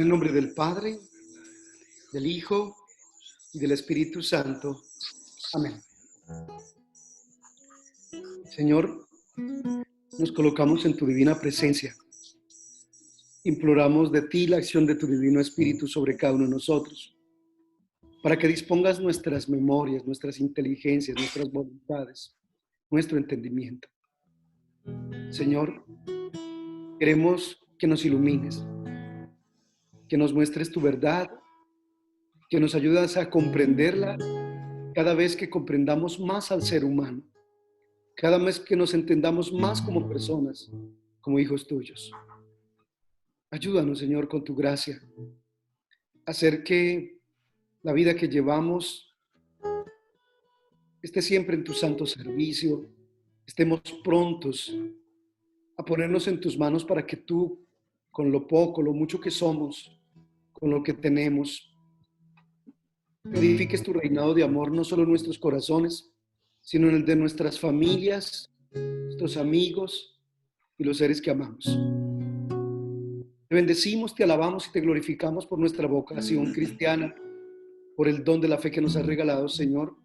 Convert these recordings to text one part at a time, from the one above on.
En el nombre del Padre, del Hijo y del Espíritu Santo. Amén. Señor, nos colocamos en tu divina presencia. Imploramos de ti la acción de tu divino Espíritu sobre cada uno de nosotros, para que dispongas nuestras memorias, nuestras inteligencias, nuestras voluntades, nuestro entendimiento. Señor, queremos que nos ilumines, que nos muestres tu verdad, que nos ayudas a comprenderla cada vez que comprendamos más al ser humano, cada vez que nos entendamos más como personas, como hijos tuyos. Ayúdanos, Señor, con tu gracia, a hacer que la vida que llevamos esté siempre en tu santo servicio, estemos prontos a ponernos en tus manos para que tú, con lo poco, lo mucho que somos, con lo que tenemos, edifiques tu reinado de amor no solo en nuestros corazones, sino en el de nuestras familias, nuestros amigos y los seres que amamos. Te bendecimos, te alabamos y te glorificamos por nuestra vocación cristiana, por el don de la fe que nos has regalado, Señor,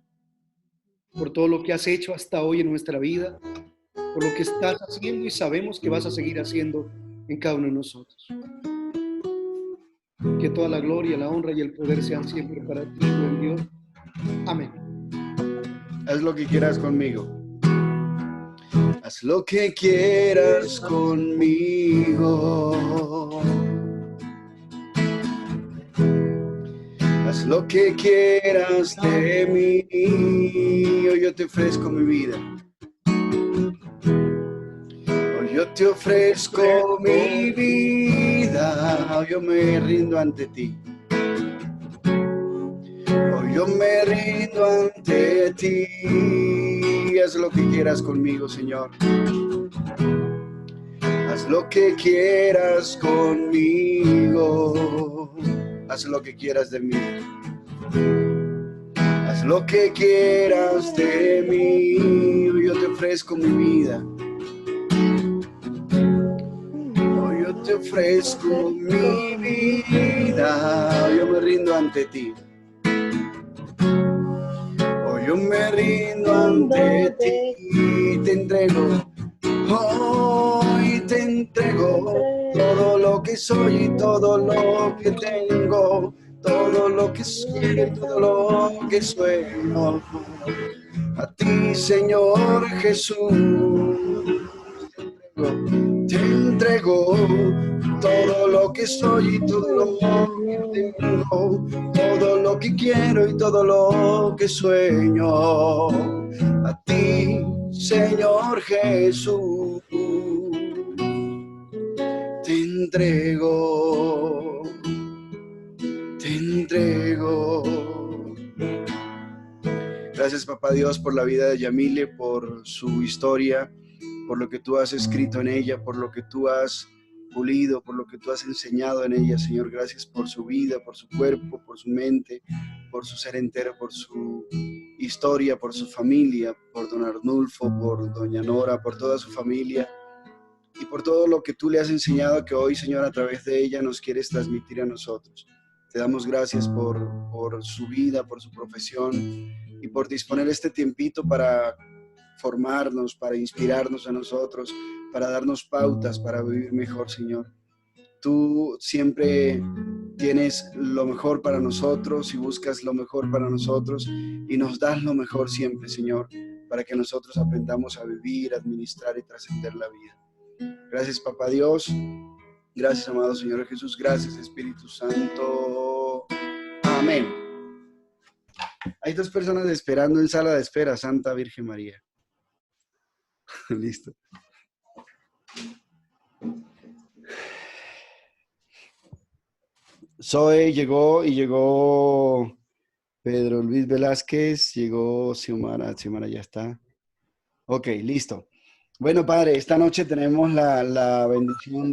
por todo lo que has hecho hasta hoy en nuestra vida, por lo que estás haciendo y sabemos que vas a seguir haciendo en cada uno de nosotros. Que toda la gloria, la honra y el poder sean siempre para ti, buen Dios. Amén. Haz lo que quieras conmigo. Haz lo que quieras conmigo. Haz lo que quieras de mí. Hoy yo te ofrezco mi vida. Hoy yo te ofrezco mi vida. Hoy yo me rindo ante ti. Hoy yo me rindo ante ti. Haz lo que quieras conmigo, Señor. Haz lo que quieras conmigo. Haz lo que quieras de mí. Haz lo que quieras de mí. Hoy yo te ofrezco mi vida. Hoy yo te ofrezco mi vida. Hoy yo me rindo ante ti. Hoy yo me rindo ante ti. Te entrego. Hoy te entrego todo lo que soy y todo lo que tengo, todo lo que soy y todo lo que sueño. A ti, Señor Jesús, te entrego todo lo que soy y todo lo que tengo, todo lo que quiero y todo lo que sueño. A ti, Señor Jesús, te entrego, te entrego. Gracias, Papá Dios, por la vida de Yamile, por su historia, por lo que tú has escrito en ella, por lo que tú has pulido, por lo que tú has enseñado en ella, Señor. Gracias por su vida, por su cuerpo, por su mente, por su ser entero, por su historia, por su familia, por don Arnulfo, por doña Nora, por toda su familia y por todo lo que tú le has enseñado que hoy, Señor, a través de ella nos quieres transmitir a nosotros. Te damos gracias por su vida, por su profesión y por disponer este tiempito para formarnos, para inspirarnos a nosotros, para darnos pautas para vivir mejor, Señor. Tú siempre tienes lo mejor para nosotros y buscas lo mejor para nosotros y nos das lo mejor siempre, Señor, para que nosotros aprendamos a vivir, administrar y trascender la vida. Gracias, Papá Dios. Gracias, amado Señor Jesús. Gracias, Espíritu Santo. Amén. Hay 2 personas esperando en sala de espera. Santa Virgen María. Listo. Zoe llegó y llegó Pedro Luis Velázquez, llegó Xiomara ya está. Ok, listo. Bueno, Padre, esta noche tenemos la bendición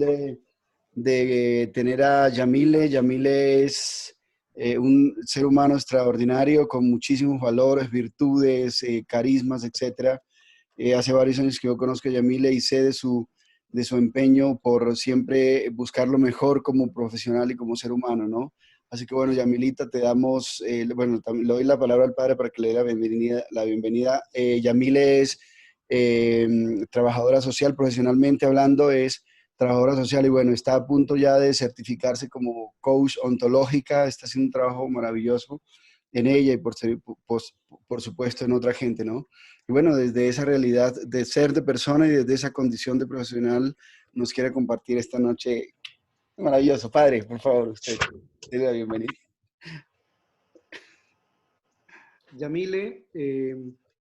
de tener a Yamile. Yamile es un ser humano extraordinario con muchísimos valores, virtudes, carismas, etc. Hace varios años que yo conozco a Yamile y sé de su empeño por siempre buscar lo mejor como profesional y como ser humano, ¿no? Así que bueno, Yamilita, te damos, bueno, también le doy la palabra al padre para que le dé la bienvenida. Yamile es trabajadora social, profesionalmente hablando, es trabajadora social y bueno, está a punto ya de certificarse como coach ontológica, está haciendo un trabajo maravilloso en ella y por supuesto en otra gente, ¿no? Y bueno, desde esa realidad de ser de persona y desde esa condición de profesional nos quiere compartir esta noche. Maravilloso, padre, por favor, usted, déle la bienvenida. Yamile,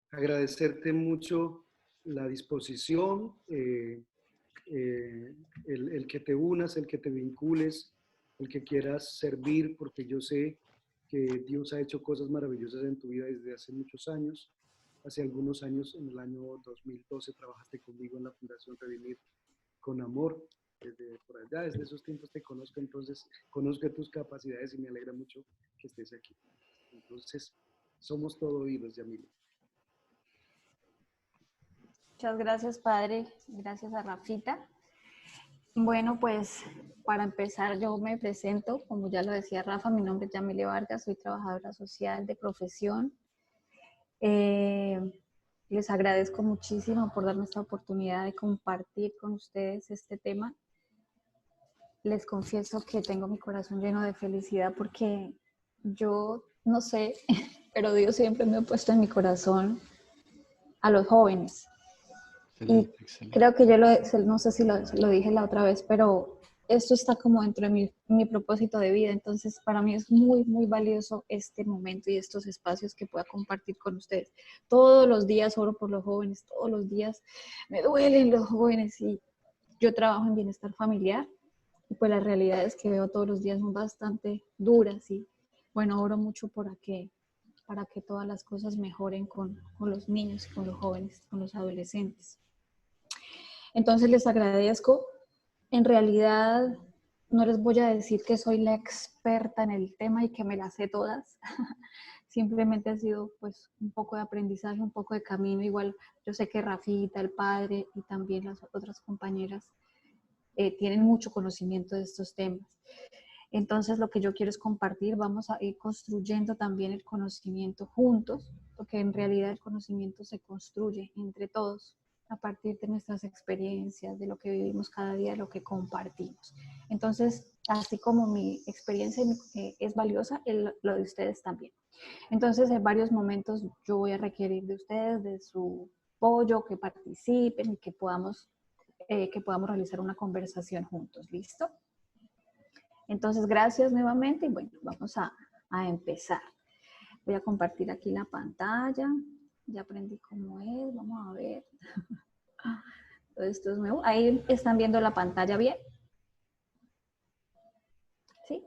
agradecerte mucho la disposición, el que te unas, el que te vincules, el que quieras servir, porque yo sé que Dios ha hecho cosas maravillosas en tu vida desde hace muchos años. Hace algunos años, en el año 2012, trabajaste conmigo en la Fundación Redimir con Amor. Desde por allá, desde esos tiempos te conozco, entonces conozco tus capacidades y me alegra mucho que estés aquí. Entonces, somos todo oídos, Yamile. Muchas gracias, padre. Gracias a Rafita. Bueno, pues para empezar yo me presento, como ya lo decía Rafa, mi nombre es Yamile Vargas, soy trabajadora social de profesión. Les agradezco muchísimo por darme esta oportunidad de compartir con ustedes este tema. Les confieso que tengo mi corazón lleno de felicidad porque yo no sé, pero Dios siempre me ha puesto en mi corazón a los jóvenes. Excelente, Y excelente. creo que yo no sé si lo dije la otra vez, pero esto está como dentro de mi propósito de vida. Entonces, para mí es muy, muy valioso este momento y estos espacios que pueda compartir con ustedes. Todos los días oro por los jóvenes, todos los días me duelen los jóvenes y yo trabajo en bienestar familiar y pues la realidad es que veo todos los días son bastante duras y bueno, oro mucho para que todas las cosas mejoren con los niños, con los jóvenes, con los adolescentes. Entonces les agradezco. En realidad no les voy a decir que soy la experta en el tema y que me las sé todas. Simplemente ha sido pues un poco de aprendizaje, un poco de camino. Igual yo sé que Rafita, el padre y también las otras compañeras tienen mucho conocimiento de estos temas. Entonces lo que yo quiero es compartir, vamos a ir construyendo también el conocimiento juntos, porque en realidad el conocimiento se construye entre todos a partir de nuestras experiencias, de lo que vivimos cada día, lo que compartimos. Entonces, así como mi experiencia es valiosa, lo de ustedes también. Entonces, en varios momentos yo voy a requerir de ustedes, de su apoyo, que participen y que podamos realizar una conversación juntos. ¿Listo? Entonces, gracias nuevamente y bueno, vamos a empezar. Voy a compartir aquí la pantalla. Ya aprendí cómo es, vamos a ver. Todo esto es nuevo. Ahí están viendo la pantalla bien. ¿Sí?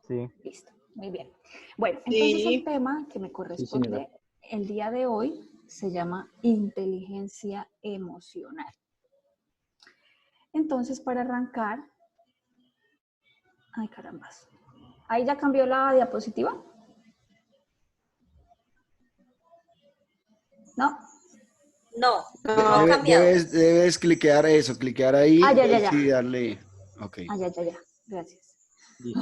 Sí. Listo, muy bien. Bueno, entonces Sí. el tema que me corresponde el día de hoy se llama inteligencia emocional. Entonces, para arrancar, ay carambas, ahí ya cambió la diapositiva. ¿No? No, no ha cambiado. Debes cliquear eso, cliquear ahí ya. y darle. Ok. Ya. Gracias. Listo.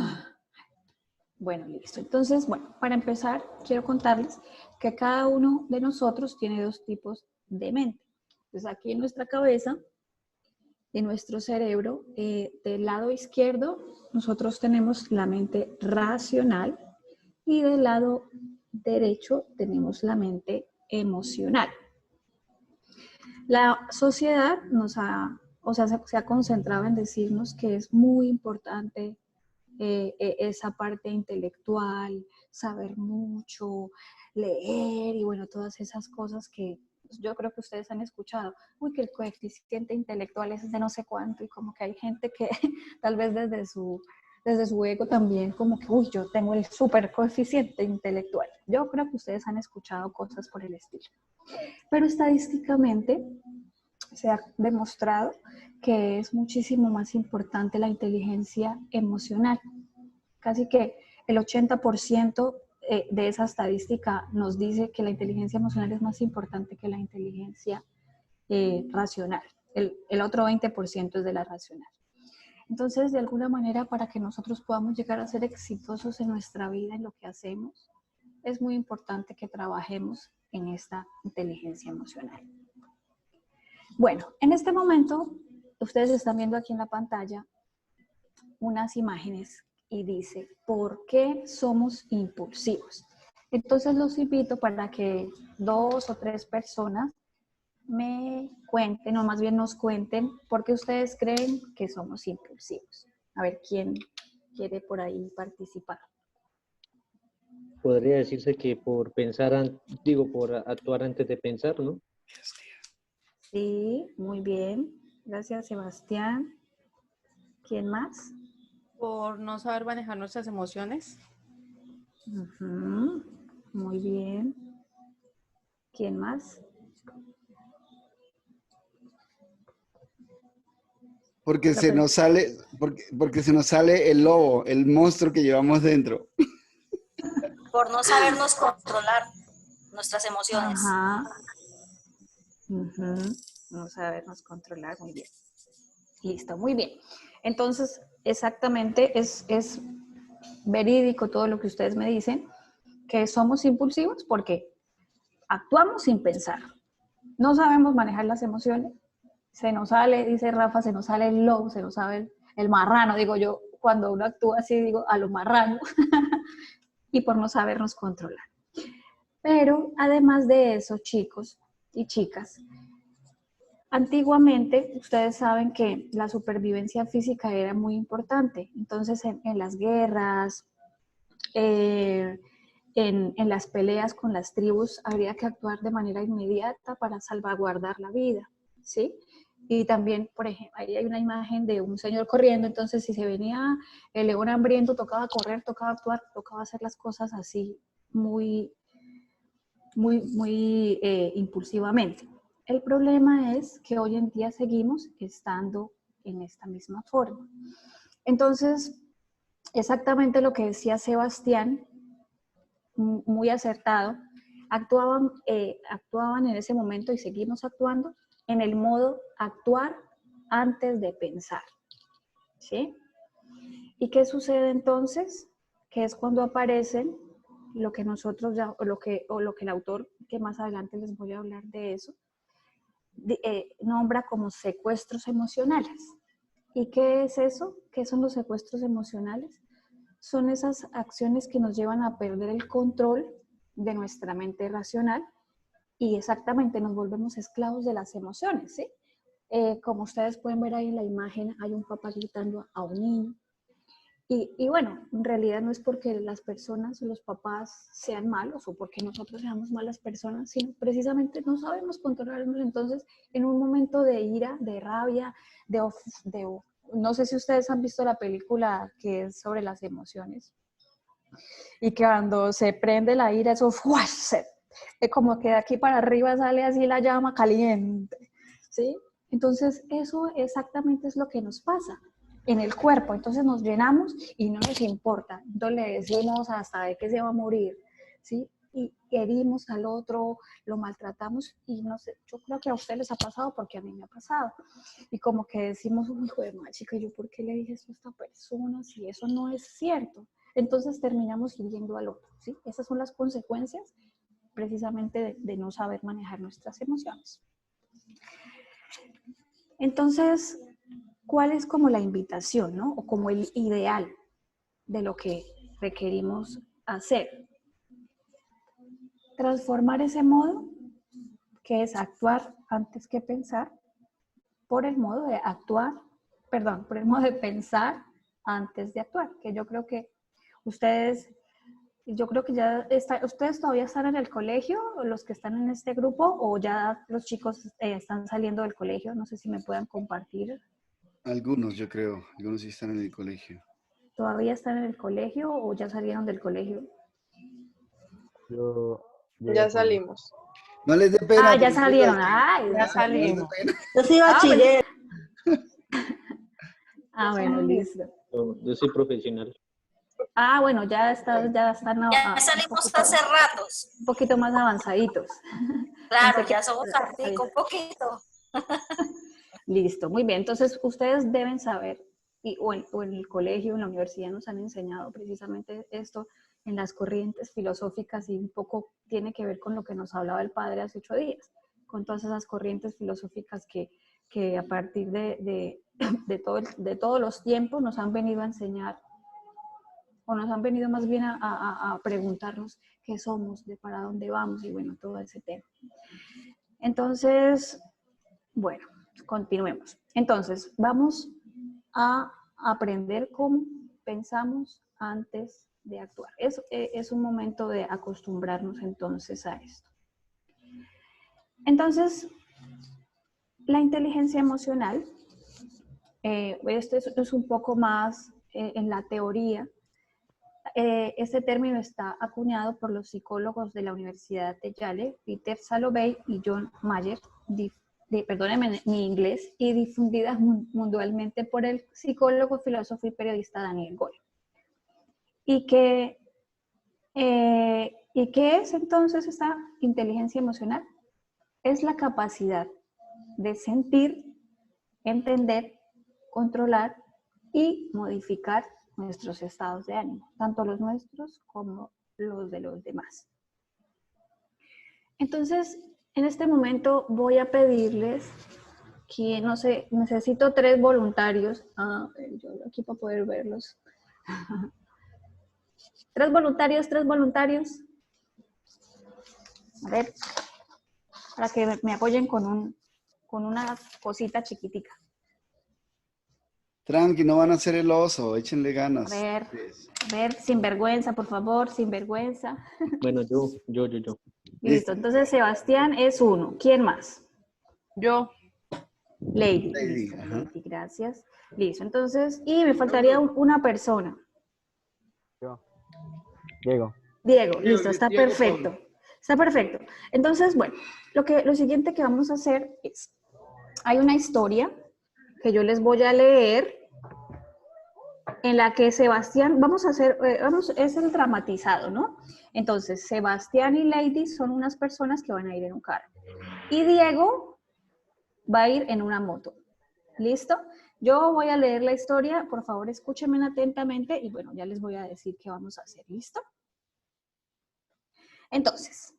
Bueno, listo. Entonces, bueno, para empezar, quiero contarles que cada uno de nosotros tiene dos tipos de mente. Entonces, aquí en nuestra cabeza, en nuestro cerebro, del lado izquierdo, nosotros tenemos la mente racional y del lado derecho tenemos la mente emocional. La sociedad se ha concentrado en decirnos que es muy importante esa parte intelectual, saber mucho, leer y bueno, todas esas cosas que yo creo que ustedes han escuchado. Uy, que el coeficiente intelectual es de no sé cuánto y como que hay gente que tal vez desde su ego también como que, uy, yo tengo el super coeficiente intelectual. Yo creo que ustedes han escuchado cosas por el estilo. Pero estadísticamente se ha demostrado que es muchísimo más importante la inteligencia emocional. Casi que el 80% de esa estadística nos dice que la inteligencia emocional es más importante que la inteligencia racional. el otro 20% es de la racional. Entonces, de alguna manera, para que nosotros podamos llegar a ser exitosos en nuestra vida, en lo que hacemos, es muy importante que trabajemos en esta inteligencia emocional. Bueno, en este momento, ustedes están viendo aquí en la pantalla unas imágenes y dice, ¿por qué somos impulsivos? Entonces los invito para que 2 o 3 personas me cuenten, o más bien nos cuenten, por qué ustedes creen que somos impulsivos. A ver, ¿quién quiere por ahí participar? Podría decirse que por pensar, por actuar antes de pensar, ¿no? Sí, muy bien. Gracias, Sebastián. ¿Quién más? Por no saber manejar nuestras emociones. Muy bien. ¿Quién más? Porque se nos sale, porque se nos sale el lobo, el monstruo que llevamos dentro. Por no sabernos controlar nuestras emociones. Ajá. No sabernos controlar, muy bien. Listo, muy bien. Entonces, exactamente, es verídico todo lo que ustedes me dicen, que somos impulsivos porque actuamos sin pensar. No sabemos manejar las emociones. Se nos sale, dice Rafa, se nos sale el lobo, se nos sale el marrano, digo yo, cuando uno actúa así, digo, a lo marrano, y por no sabernos controlar. Pero además de eso, chicos y chicas, antiguamente ustedes saben que la supervivencia física era muy importante. Entonces en las guerras, en las peleas con las tribus, habría que actuar de manera inmediata para salvaguardar la vida, ¿sí? Y también, por ejemplo, ahí hay una imagen de un señor corriendo, entonces si se venía el león hambriento, tocaba correr, tocaba actuar, tocaba hacer las cosas así muy impulsivamente. El problema es que hoy en día seguimos estando en esta misma forma. Entonces, exactamente lo que decía Sebastián, muy acertado, actuaban en ese momento y seguimos actuando en el modo actuar antes de pensar, ¿sí? ¿Y qué sucede entonces? Que es cuando aparecen lo que nosotros ya, o lo que el autor, que más adelante les voy a hablar de eso, nombra como secuestros emocionales. ¿Y qué es eso? ¿Qué son los secuestros emocionales? Son esas acciones que nos llevan a perder el control de nuestra mente racional y exactamente nos volvemos esclavos de las emociones, ¿sí? Como ustedes pueden ver ahí en la imagen, hay un papá gritando a un niño. Y bueno, en realidad no es porque las personas o los papás sean malos o porque nosotros seamos malas personas, sino precisamente no sabemos controlarnos. Entonces, en un momento de ira, de rabia, no sé si ustedes han visto la película que es sobre las emociones, y que cuando se prende la ira, eso como que de aquí para arriba sale así la llama caliente, ¿sí? Entonces, eso exactamente es lo que nos pasa en el cuerpo. Entonces nos llenamos y no nos importa. Entonces le decimos hasta de que se va a morir, ¿sí? Y herimos al otro, lo maltratamos y no sé, yo creo que a ustedes les ha pasado porque a mí me ha pasado. Y como que decimos, uy, joder, chica, ¿yo por qué le dije eso a esta persona si eso no es cierto? Entonces terminamos hiriendo al otro, ¿sí? Esas son las consecuencias precisamente de no saber manejar nuestras emociones. Entonces, ¿cuál es como la invitación, ¿no? O como el ideal de lo que requerimos hacer? Transformar ese modo, que es actuar antes que pensar, por el modo de por el modo de pensar antes de actuar, que yo creo que ustedes todavía están en el colegio, los que están en este grupo, o ya los chicos están saliendo del colegio, no sé si me puedan compartir. Algunos, yo creo, algunos sí están en el colegio. ¿Todavía están en el colegio o ya salieron del colegio? Ya salimos. No les dé pena. Ya salieron. Ya salimos. Yo soy bachiller. Bueno, listo. Yo soy profesional. Bueno, ya están Ya salimos hace ratos. un poquito más avanzaditos. Claro, ya somos un poquito. Listo, muy bien. Entonces, ustedes deben saber, o en el colegio, en la universidad nos han enseñado precisamente esto en las corrientes filosóficas y un poco tiene que ver con lo que nos hablaba el padre hace 8 días, con todas esas corrientes filosóficas que a partir de todos los tiempos nos han venido a enseñar, o nos han venido más bien a preguntarnos qué somos, de para dónde vamos, y bueno, todo ese tema. Entonces, bueno, continuemos. Entonces, vamos a aprender cómo pensamos antes de actuar. Es un momento de acostumbrarnos entonces a esto. Entonces, la inteligencia emocional, esto es un poco más en la teoría. Este término está acuñado por los psicólogos de la Universidad de Yale, Peter Salovey y John Mayer, perdónenme mi inglés, y difundidas mundialmente por el psicólogo, filósofo y periodista Daniel Goleman. ¿Y qué es entonces esta inteligencia emocional? Es la capacidad de sentir, entender, controlar y modificar nuestros estados de ánimo, tanto los nuestros como los de los demás. Entonces, en este momento voy a pedirles que, no sé, necesito 3 voluntarios. Yo aquí para poder verlos. 3 voluntarios, 3 voluntarios. A ver, para que me apoyen con una cosita chiquitica. Tranqui, no van a hacer el oso, échenle ganas. A ver, sin vergüenza, por favor, sin vergüenza. Bueno, yo. Listo, entonces Sebastián es 1. ¿Quién más? Yo. Lady. Listo, Lady, gracias. Listo, entonces, y me faltaría una persona. Yo. Diego. Diego, listo, está Diego perfecto. Pablo. Está perfecto. Entonces, bueno, lo siguiente que vamos a hacer es, hay una historia que yo les voy a leer en la que Sebastián, es el dramatizado, ¿no? Entonces, Sebastián y Lady son unas personas que van a ir en un carro. Y Diego va a ir en una moto. ¿Listo? Yo voy a leer la historia, por favor escúchenme atentamente y bueno, ya les voy a decir qué vamos a hacer. ¿Listo? Entonces,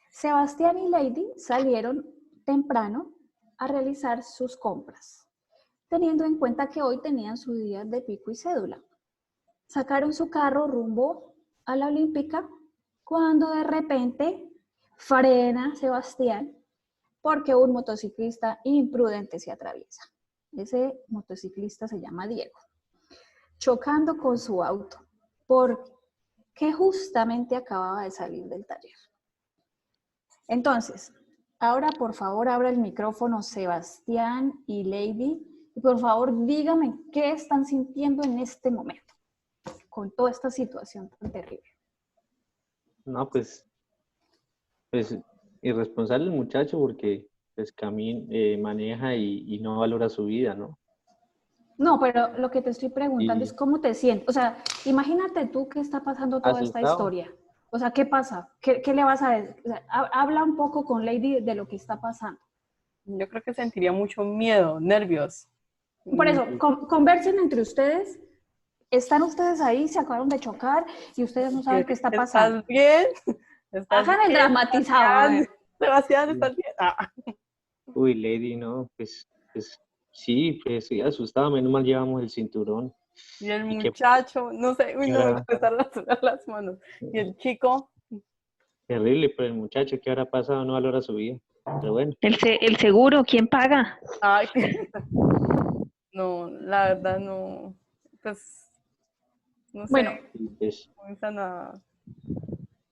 Sebastián y Lady salieron temprano a realizar sus compras, teniendo en cuenta que hoy tenían su día de pico y cédula. Sacaron su carro rumbo a la Olímpica cuando de repente frena Sebastián porque un motociclista imprudente se atraviesa. Ese motociclista se llama Diego, chocando con su auto porque justamente acababa de salir del taller. Entonces, ahora por favor abra el micrófono Sebastián y Lady y por favor díganme qué están sintiendo en este momento con toda esta situación tan terrible. No, pues irresponsable el muchacho porque pues maneja y no valora su vida, ¿no? No, pero lo que te estoy preguntando Y es cómo te sientes. O sea, imagínate tú que está pasando toda esta asustado. historia. O sea, ¿qué pasa? ¿Qué le vas a decir? O sea, habla un poco con Lady de lo que está pasando. Yo creo que sentiría mucho miedo, nervios. Por eso, conversen entre ustedes. ¿Están ustedes ahí? ¿Se acabaron de chocar? Y ustedes no saben qué está pasando. ¿Estás bien? Hagan el dramatizado. A ver. Sebastián, ¿estás bien? Ah. Uy, Lady, no, pues sí, asustado, menos mal llevamos el cinturón. Y el muchacho, no sé, uy, no, me empezaron a sudar las manos. Y el chico. Terrible, pero el muchacho, ¿qué habrá pasado? No valora su vida. Pero bueno. El seguro, ¿quién paga? Ay, no, la verdad no, pues, no sé, bueno, comienzan a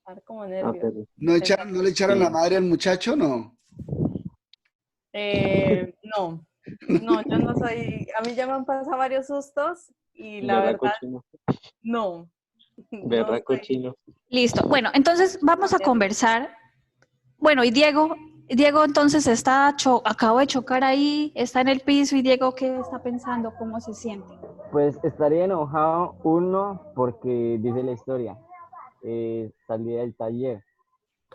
dar como nervios. ¿No le echaron la madre al muchacho, no? No, yo no soy, a mí ya me han pasado varios sustos y la verdad, no. Berraco chino. Listo, bueno, entonces vamos a conversar. Bueno, y Diego entonces acabo de chocar ahí, está en el piso, y Diego, ¿qué está pensando? ¿Cómo se siente? Pues estaría enojado porque dice la historia, salí del taller,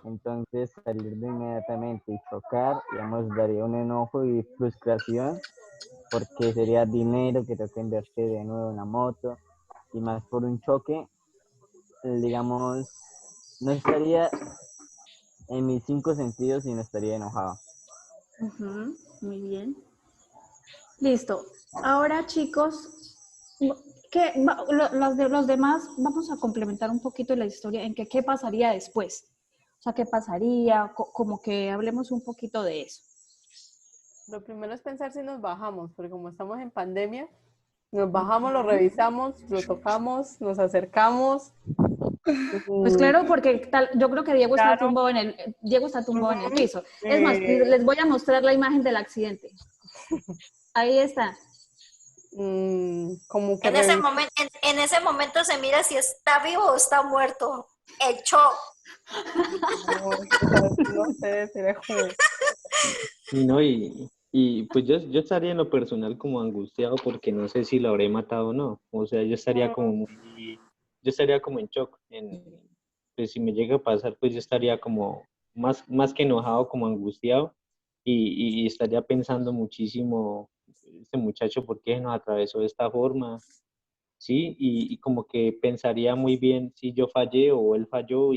entonces salir de inmediatamente y chocar, digamos, daría un enojo y frustración porque sería dinero que tengo que invertir de nuevo en la moto, y más por un choque, digamos, no estaría en mis 5 sentidos y no estaría enojado. Muy bien. Listo. Ahora, chicos, los demás vamos a complementar un poquito la historia en que qué pasaría después. O sea, qué pasaría, como que hablemos un poquito de eso. Lo primero es pensar si nos bajamos, porque como estamos en pandemia, nos bajamos, lo revisamos, lo tocamos, nos acercamos. Pues claro, porque yo creo que Diego Claro. está tumbado en el piso. Es más, les voy a mostrar la imagen del accidente. Ahí está. Como que en ese momento se mira si está vivo o está muerto. El shock. No sé, sería como... Y no, y pues yo estaría en lo personal como angustiado porque no sé si lo habré matado o no. O sea, yo estaría como en shock. Pues si me llega a pasar, pues yo estaría como más que enojado, como angustiado y estaría pensando muchísimo, este muchacho, ¿por qué nos atravesó de esta forma? Sí, y como que pensaría muy bien si yo fallé o él falló,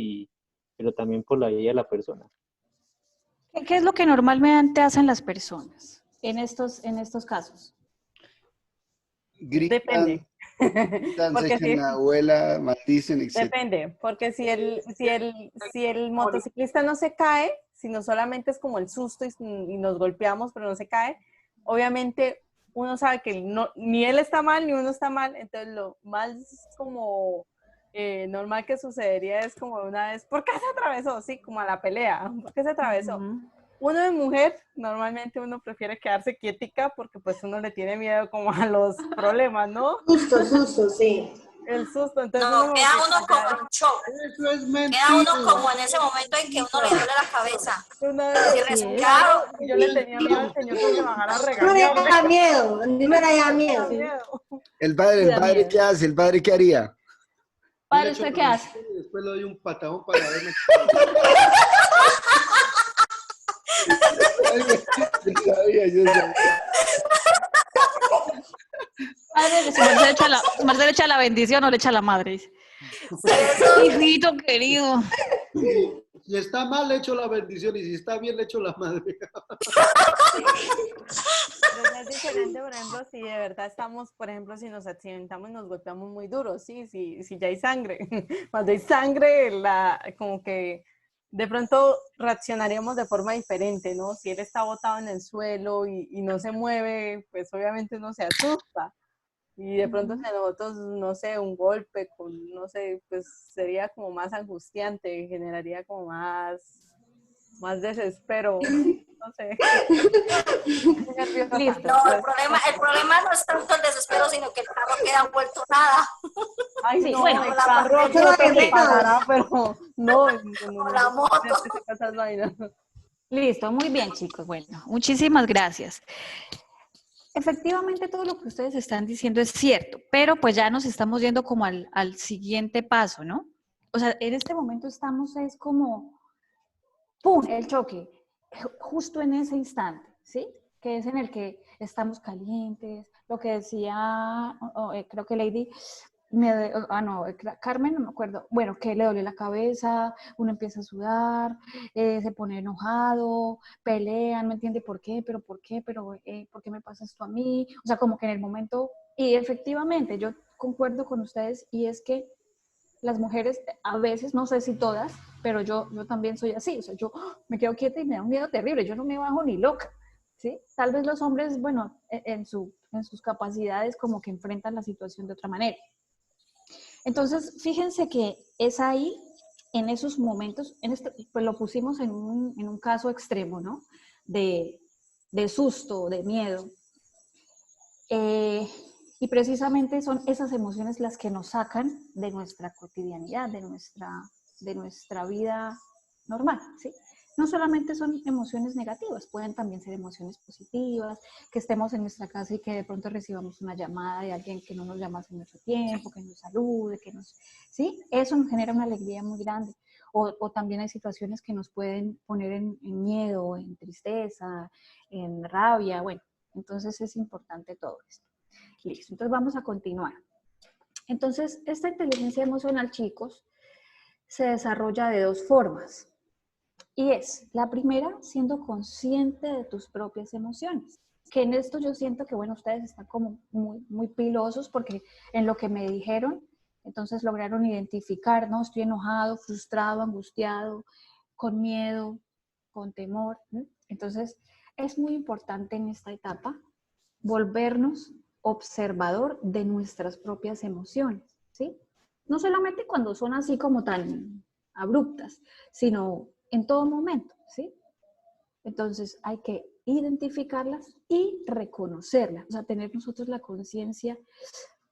pero también por la vida de la persona. ¿Qué es lo que normalmente hacen las personas en estos casos? Gritan, Depende. gritan, se Porque echan si, la abuela, maldicen, etc. depende, porque si el motociclista no se cae, sino solamente es como el susto y nos golpeamos, pero no se cae, obviamente uno sabe que ni él está mal, ni uno está mal, entonces lo más como normal que sucedería es como una vez, ¿por qué se atravesó? Sí, como a la pelea, ¿por qué se atravesó? Uno de mujer, normalmente uno prefiere quedarse quietica porque pues uno le tiene miedo como a los problemas, ¿no? Susto, sí. El susto, entonces No, queda uno como en shock. Eso es mentira. Queda uno como en ese momento en que uno le duele la cabeza. Una vez, yo le tenía miedo al señor que me bajara a regañar. No me da miedo, no me da miedo. El padre, ¿qué hace? ¿El padre qué haría? Padre, ¿usted qué hace? Y después le doy un patadón para verme. Yo sabía. Padre, su merced le echa la bendición o le echa la madre. Dice. Hijito querido. Si está mal, le echo la bendición, y si está bien, le echo la madre. Pero es diferente, por ejemplo, si de verdad estamos, por ejemplo, si nos accidentamos y nos golpeamos muy duro, sí, si ya hay sangre. Cuando hay sangre, como que de pronto reaccionaríamos de forma diferente, ¿no? Si él está botado en el suelo y no se mueve, pues obviamente uno se asusta. Y de pronto entre nosotros, no sé, un golpe, no sé, pues sería como más angustiante, generaría como más desespero, no sé. Listo. No, el problema no es tanto el desespero, sino que el carro queda vuelto nada. Ay, Sí, no, bueno, el carro eso no es sé lo qué que pasará, pero no, la moto. esas vainas. Listo, muy bien, chicos. Bueno, muchísimas gracias. Efectivamente, todo lo que ustedes están diciendo es cierto, pero pues ya nos estamos yendo como al siguiente paso, ¿no? O sea, en este momento es como, ¡pum!, el choque, justo en ese instante, ¿sí? Que es en el que estamos calientes, lo que decía, creo que Lady, Carmen, no me acuerdo, bueno, que le duele la cabeza, uno empieza a sudar, se pone enojado, pelean, no entiende por qué, pero ¿por qué me pasa esto a mí? O sea, como que en el momento, y efectivamente, yo concuerdo con ustedes, y es que las mujeres, a veces, no sé si todas, pero yo también soy así, o sea, yo me quedo quieta y me da un miedo terrible, yo no me bajo ni loca, ¿sí? Tal vez los hombres, bueno, en sus capacidades como que enfrentan la situación de otra manera. Entonces, fíjense que es ahí, en esos momentos, pues lo pusimos en un caso extremo, ¿no? De susto, de miedo. Y precisamente son esas emociones las que nos sacan de nuestra cotidianidad, de nuestra vida normal, ¿sí? No solamente son emociones negativas, pueden también ser emociones positivas, que estemos en nuestra casa y que de pronto recibamos una llamada de alguien que no nos llama hace mucho tiempo, que nos salude, ¿sí? Eso nos genera una alegría muy grande. O también hay situaciones que nos pueden poner en miedo, en tristeza, en rabia, bueno, Entonces es importante todo esto. Listo, entonces vamos a continuar. Entonces, esta inteligencia emocional, chicos, se desarrolla de dos formas. Y es, la primera, siendo consciente de tus propias emociones. Que en esto yo siento que, bueno, ustedes están como muy pilosos porque en lo que me dijeron, entonces lograron identificar, ¿no? Estoy enojado, frustrado, angustiado, con miedo, con temor, ¿no? Entonces, es muy importante en esta etapa volvernos observador de nuestras propias emociones, ¿sí? No solamente cuando son así como tan abruptas, sino en todo momento, ¿sí? Entonces hay que identificarlas y reconocerlas, o sea, tener nosotros la conciencia,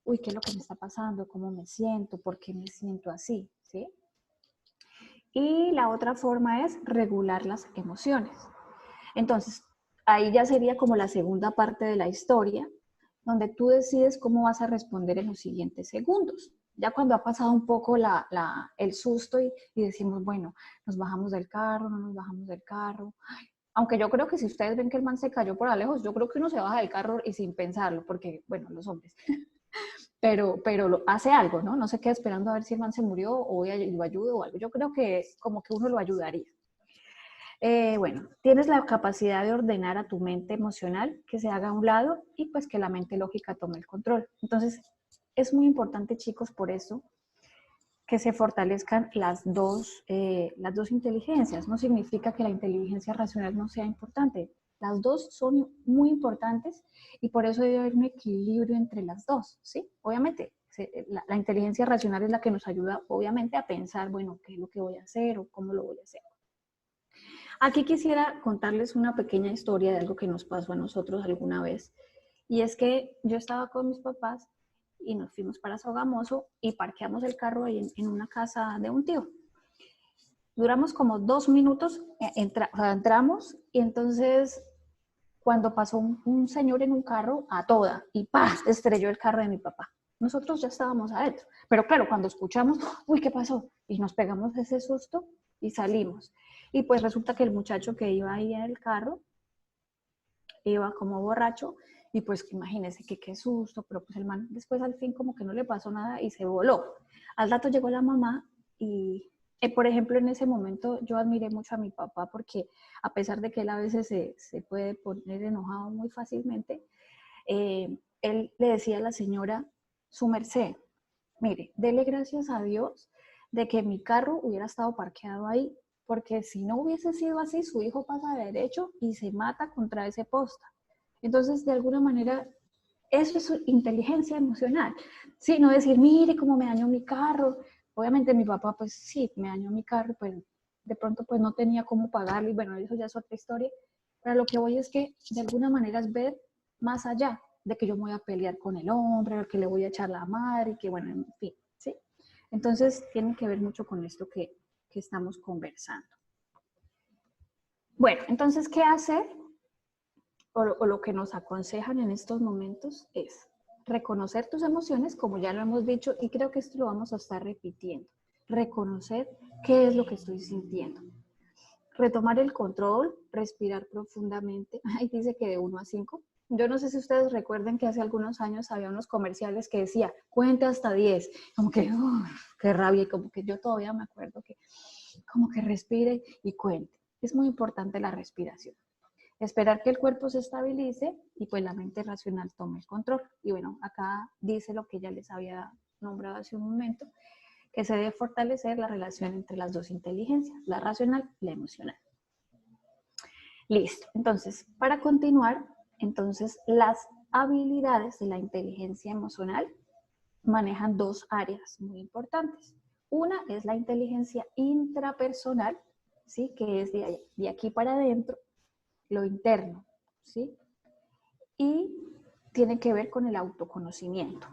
uy, ¿qué es lo que me está pasando? ¿Cómo me siento? ¿Por qué me siento así? ¿Sí? Y la otra forma es regular las emociones. Entonces, ahí ya sería como la segunda parte de la historia, donde tú decides cómo vas a responder en los siguientes segundos. Ya cuando ha pasado un poco el susto y decimos, bueno, nos bajamos del carro, no nos bajamos del carro. Aunque yo creo que si ustedes ven que el man se cayó por lejos, yo creo que uno se baja del carro y sin pensarlo, porque, bueno, los hombres. Pero hace algo, ¿no? No se queda esperando a ver si el man se murió o lo ayudo o algo. Yo creo que como que uno lo ayudaría. Bueno, tienes la capacidad de ordenar a tu mente emocional que se haga a un lado y pues que la mente lógica tome el control. Entonces, es muy importante, chicos, por eso, que se fortalezcan las dos inteligencias. No significa que la inteligencia racional no sea importante. Las dos son muy importantes y por eso debe haber un equilibrio entre las dos, ¿sí? Obviamente, la inteligencia racional es la que nos ayuda, obviamente, a pensar, bueno, ¿qué es lo que voy a hacer o cómo lo voy a hacer? Aquí quisiera contarles una pequeña historia de algo que nos pasó a nosotros alguna vez. Y es que yo estaba con mis papás y nos fuimos para Sogamoso y parqueamos el carro ahí en una casa de un tío. Duramos como 2 minutos, entramos y entonces cuando pasó un señor en un carro a toda y ¡paz! Estrelló el carro de mi papá. Nosotros ya estábamos adentro, pero claro, cuando escuchamos, uy, ¿qué pasó? Y nos pegamos ese susto y salimos. Y pues resulta que el muchacho que iba ahí en el carro iba como borracho y pues imagínense que qué susto, pero pues el man después al fin como que no le pasó nada y se voló. Al rato llegó la mamá y, por ejemplo, en ese momento yo admiré mucho a mi papá porque a pesar de que él a veces se puede poner enojado muy fácilmente, él le decía a la señora, su merced, mire, dele gracias a Dios de que mi carro hubiera estado parqueado ahí, porque si no hubiese sido así, su hijo pasa de derecho y se mata contra ese poste. Entonces, de alguna manera, eso es inteligencia emocional. Sí, no decir, mire cómo me dañó mi carro. Obviamente mi papá, pues sí, me dañó mi carro, pues de pronto pues no tenía cómo pagarlo y bueno, eso ya es otra historia. Pero lo que voy es que de alguna manera es ver más allá de que yo me voy a pelear con el hombre, que le voy a echar la madre, que bueno, en fin, ¿sí? Entonces, tiene que ver mucho con esto que estamos conversando. Bueno, entonces, ¿qué hacer? O lo que nos aconsejan en estos momentos es reconocer tus emociones, como ya lo hemos dicho, y creo que esto lo vamos a estar repitiendo. Reconocer qué es lo que estoy sintiendo. Retomar el control, respirar profundamente. Ahí dice que de 1 a 5. Yo no sé si ustedes recuerden que hace algunos años había unos comerciales que decía, cuente hasta 10. Como que, qué rabia, y como que yo todavía me acuerdo que, como que respire y cuente. Es muy importante la respiración. Esperar que el cuerpo se estabilice y pues la mente racional tome el control. Y bueno, acá dice lo que ya les había nombrado hace un momento, que se debe fortalecer la relación entre las dos inteligencias, la racional y la emocional. Listo. Entonces, para continuar, entonces las habilidades de la inteligencia emocional manejan 2 áreas muy importantes. Una es la inteligencia intrapersonal, ¿sí? Que es de aquí para adentro, lo interno, ¿sí? Y tiene que ver con el autoconocimiento.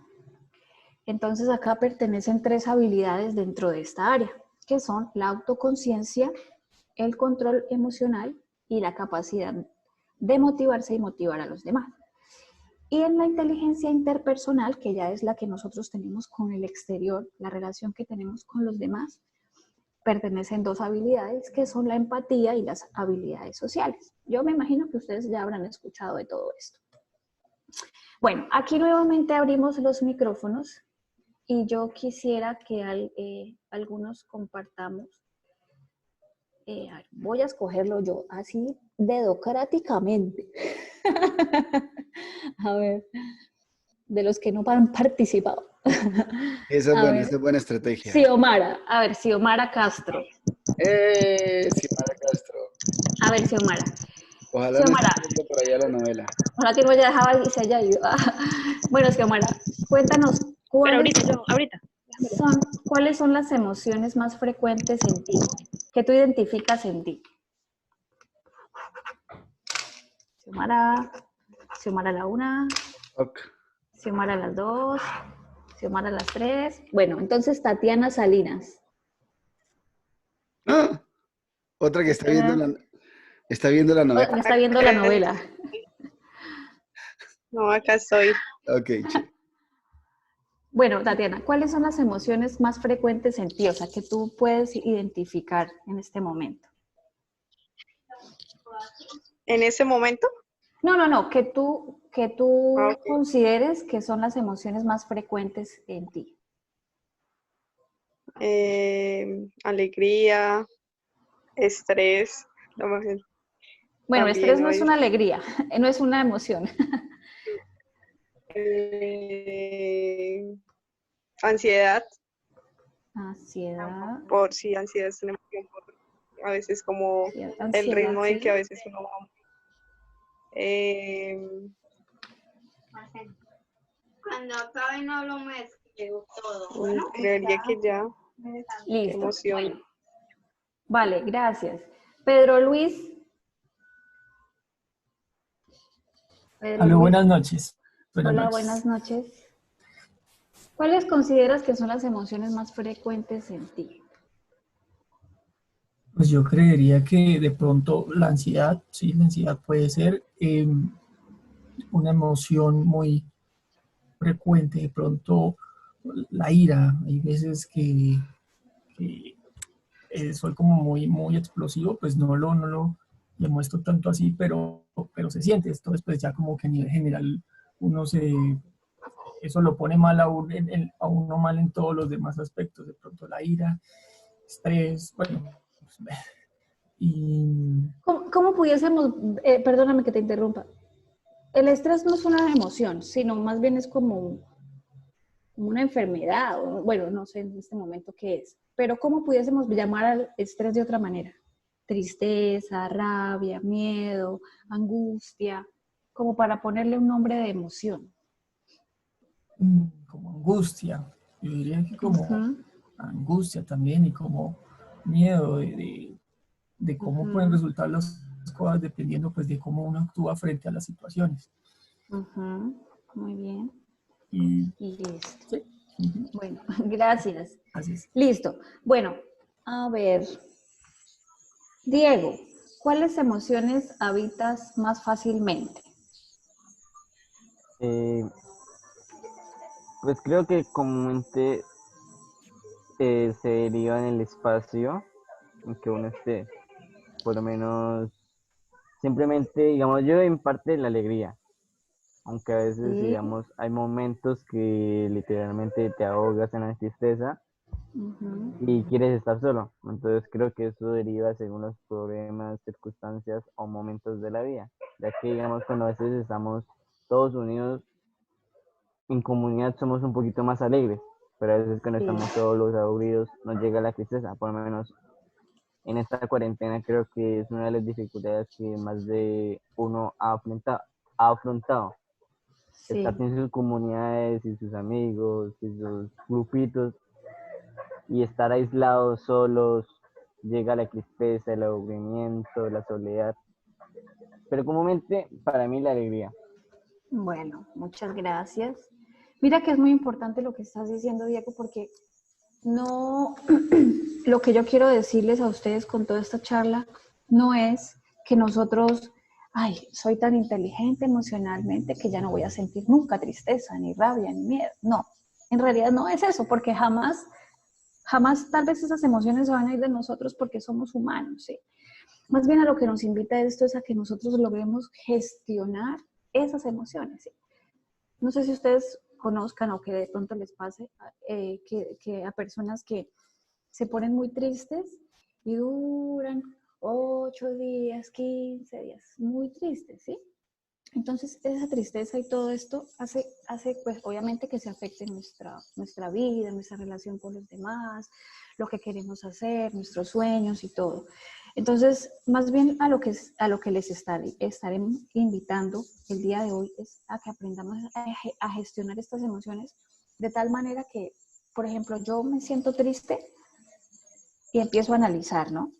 Entonces acá pertenecen 3 habilidades dentro de esta área, que son la autoconciencia, el control emocional y la capacidad de motivarse y motivar a los demás. Y en la inteligencia interpersonal, que ya es la que nosotros tenemos con el exterior, la relación que tenemos con los demás, pertenecen 2 habilidades que son la empatía y las habilidades sociales. Yo me imagino que ustedes ya habrán escuchado de todo esto. Bueno, aquí nuevamente abrimos los micrófonos y yo quisiera que algunos compartamos. A ver, voy a escogerlo yo, así dedocráticamente. A ver, de los que no han participado. Esa es buena estrategia. Xiomara, a ver, Xiomara Castro. Xiomara Castro. A ver, Xiomara. Ojalá no esté viendo por allá la novela. Ojalá que no haya dejado y se haya ido. Bueno, Xiomara, cuéntanos, ¿cuáles son las emociones más frecuentes en ti? ¿Qué tú identificas en ti? Xiomara la 1, Ok. Xiomara las 2, Xiomara las 3. Bueno, entonces Tatiana Salinas. Ah, otra que está viendo la novela. Que está viendo la novela. No, acá estoy. Ok, Bueno, Tatiana, ¿cuáles son las emociones más frecuentes en ti? O sea, que tú puedes identificar en este momento. ¿En ese momento? No, que tú consideres que son las emociones más frecuentes en ti. Alegría, estrés. Bueno, el estrés no es una alegría, no es una emoción. Ansiedad. Ansiedad. Ansiedad es una emoción. A veces como Ansiedad, el ritmo sí. en que a veces uno va. Cuando acabe no lo mezclo todo. Bueno, creería que ya. Listo. Emoción. Bueno. Vale, gracias. Pedro Luis. Aló, buenas noches. Hola, buenas noches. ¿Cuáles consideras que son las emociones más frecuentes en ti? Pues yo creería que de pronto la ansiedad, sí, la ansiedad puede ser una emoción muy frecuente. De pronto la ira, hay veces que soy como muy explosivo, pues no lo demuestro tanto así, pero se siente. Esto después ya como que a nivel general eso lo pone mal a uno mal en todos los demás aspectos. De pronto la ira, estrés, bueno, pues, y... ¿Cómo pudiésemos, perdóname que te interrumpa, el estrés no es una emoción, sino más bien es como una enfermedad, o, bueno, no sé en este momento qué es, pero ¿cómo pudiésemos llamar al estrés de otra manera? Tristeza, rabia, miedo, angustia, como para ponerle un nombre de emoción. Como angustia, yo diría que como angustia también y como miedo de cómo pueden resultar las cosas dependiendo pues de cómo uno actúa frente a las situaciones. Muy bien. Y listo. Sí. Bueno, gracias. Gracias. Listo. Bueno, a ver. Diego, ¿cuáles emociones habitas más fácilmente? Pues creo que comúnmente se deriva en el espacio en que uno esté. Por lo menos, simplemente, digamos, yo en parte la alegría. Aunque a veces, Sí. digamos, hay momentos que literalmente te ahogas en la tristeza y quieres estar solo. Entonces creo que eso deriva según los problemas, circunstancias o momentos de la vida. Ya que, digamos, cuando a veces estamos todos unidos en comunidad somos un poquito más alegres, pero a veces cuando estamos solos, aburridos, nos llega la tristeza. Por lo menos en esta cuarentena creo que es una de las dificultades que más de uno ha afrontado. Sí. Estar sin sus comunidades y sus amigos y sus grupitos y estar aislados, solos, llega la tristeza, el aburrimiento, la soledad. Pero comúnmente para mí la alegría. Bueno, muchas gracias. Mira que es muy importante lo que estás diciendo, Diego, porque no, lo que yo quiero decirles a ustedes con toda esta charla no es que nosotros, soy tan inteligente emocionalmente que ya no voy a sentir nunca tristeza, ni rabia, ni miedo. No, en realidad no es eso, porque jamás tal vez esas emociones se van a ir de nosotros porque somos humanos, ¿sí? Más bien a lo que nos invita esto es a que nosotros logremos gestionar esas emociones, ¿sí? no sé si ustedes conozcan o que de pronto les pase, que a personas que se ponen muy tristes y duran 8 días, 15 días, muy tristes, ¿sí? Entonces, esa tristeza y todo esto hace pues, obviamente que se afecte nuestra vida, nuestra relación con los demás, lo que queremos hacer, nuestros sueños y todo. Entonces, más bien a lo que les estaré invitando el día de hoy es a que aprendamos a gestionar estas emociones de tal manera que, por ejemplo, yo me siento triste y empiezo a analizar, ¿no?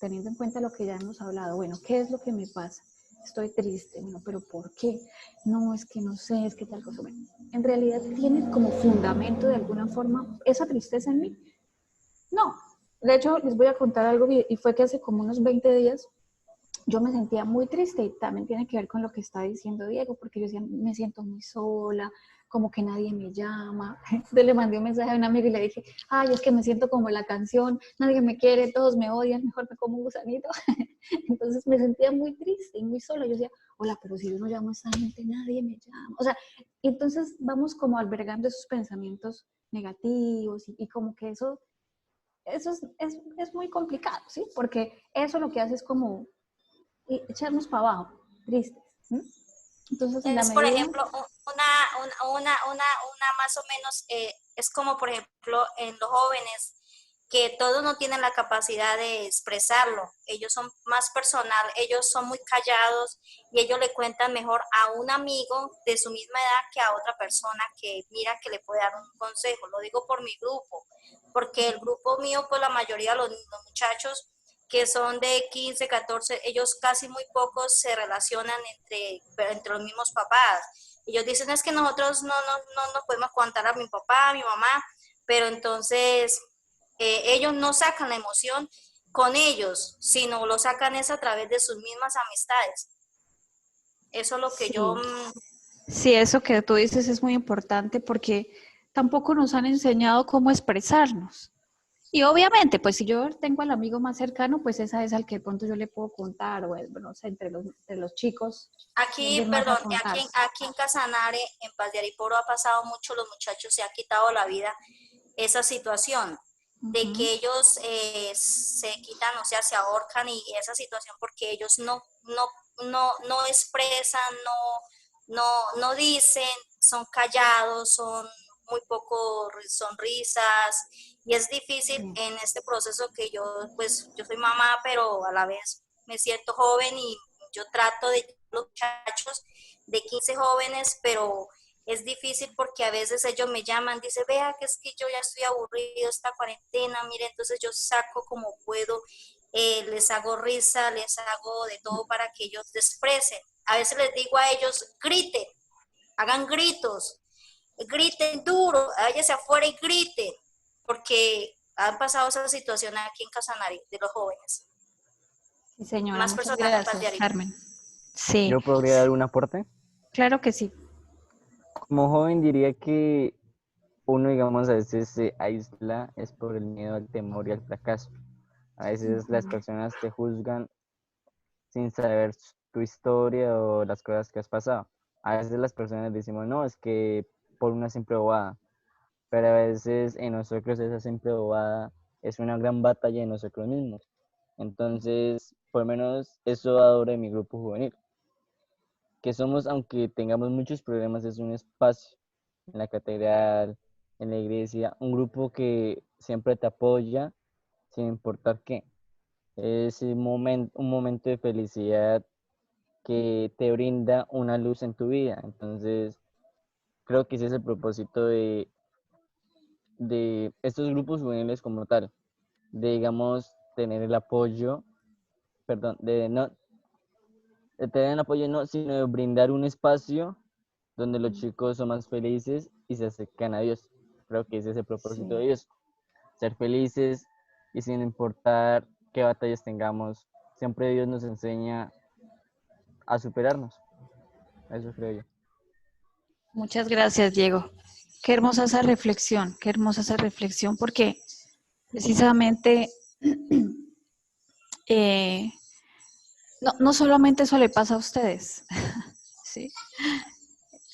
Teniendo en cuenta lo que ya hemos hablado, bueno, ¿qué es lo que me pasa? Estoy triste, bueno, pero ¿por qué? No, es que no sé, es que tal cosa. Bueno, en realidad tiene como fundamento de alguna forma esa tristeza en mí. No, de hecho les voy a contar algo y fue que hace como unos 20 días yo me sentía muy triste y también tiene que ver con lo que está diciendo Diego, porque yo me siento muy sola, como que nadie me llama. Entonces le mandé un mensaje a un amigo y le dije, ay, es que me siento como la canción, nadie me quiere, todos me odian, mejor me como un gusanito. Entonces me sentía muy triste y muy sola. Yo decía, hola, pero si yo no llamo a esa gente, nadie me llama. O sea, entonces vamos como albergando esos pensamientos negativos y como que eso es muy complicado, ¿sí? Porque eso lo que hace es como echarnos para abajo, tristes. ¿Sí? Entonces, en la Es, por medida... ejemplo, una más o menos, es como, por ejemplo, en los jóvenes, que todos no tienen la capacidad de expresarlo. Ellos son más personal, ellos son muy callados y ellos le cuentan mejor a un amigo de su misma edad que a otra persona que mira que le puede dar un consejo. Lo digo por mi grupo, porque el grupo mío, pues la mayoría de los muchachos que son de 15, 14, ellos casi muy pocos se relacionan entre los mismos papás. Ellos dicen, es que nosotros no podemos contar a mi papá, a mi mamá, pero entonces ellos no sacan la emoción con ellos, sino lo sacan es a través de sus mismas amistades. Eso es lo que Sí. yo... Sí, eso que tú dices es muy importante porque tampoco nos han enseñado cómo expresarnos. Y obviamente, pues si yo tengo al amigo más cercano, pues esa es al que de pronto yo le puedo contar, o no sé, entre los chicos, Aquí, alguien más a perdón, contarse. aquí en Casanare, en Paz de Ariporo, ha pasado mucho, los muchachos se han quitado la vida esa situación de que ellos se quitan, o sea, se ahorcan y esa situación porque ellos no expresan, no dicen, son callados, son muy poco sonrisas y es difícil en este proceso que pues yo soy mamá, pero a la vez me siento joven y yo trato de los muchachos de 15 jóvenes, pero es difícil porque a veces ellos me llaman, dice, vea que es que yo ya estoy aburrido esta cuarentena, mire, entonces yo saco como puedo, les hago risa, les hago de todo para que ellos se expresen. A veces les digo a ellos, griten, hagan gritos, griten duro, váyanse afuera y griten, porque han pasado esa situación aquí en Casanare de los jóvenes. Sí, señora, Más muchas personal en gracias, Carmen. Sí, ¿Yo podría dar un aporte? claro que sí. Como joven diría que uno, digamos, a veces se aísla es por el miedo al temor y al fracaso. A veces las personas te juzgan sin saber tu historia o las cosas que has pasado. A veces las personas decimos, no, es que por una simple bobada. Pero a veces en nosotros esa simple bobada es una gran batalla de nosotros mismos. Entonces, por lo menos eso adoro de mi grupo juvenil. Que somos, aunque tengamos muchos problemas, es un espacio en la catedral, en la iglesia, un grupo que siempre te apoya sin importar qué. Es un momento de felicidad que te brinda una luz en tu vida. Entonces, creo que ese es el propósito de estos grupos juveniles como tal, de, digamos, tener el apoyo, perdón, de tener el apoyo no, sino de brindar un espacio donde los chicos son más felices y se acercan a Dios. Creo que ese es el propósito de Dios, ser felices y sin importar qué batallas tengamos, siempre Dios nos enseña a superarnos. Eso creo yo. Muchas gracias, Diego. Qué hermosa esa reflexión, porque precisamente no solamente eso le pasa a ustedes, ¿sí?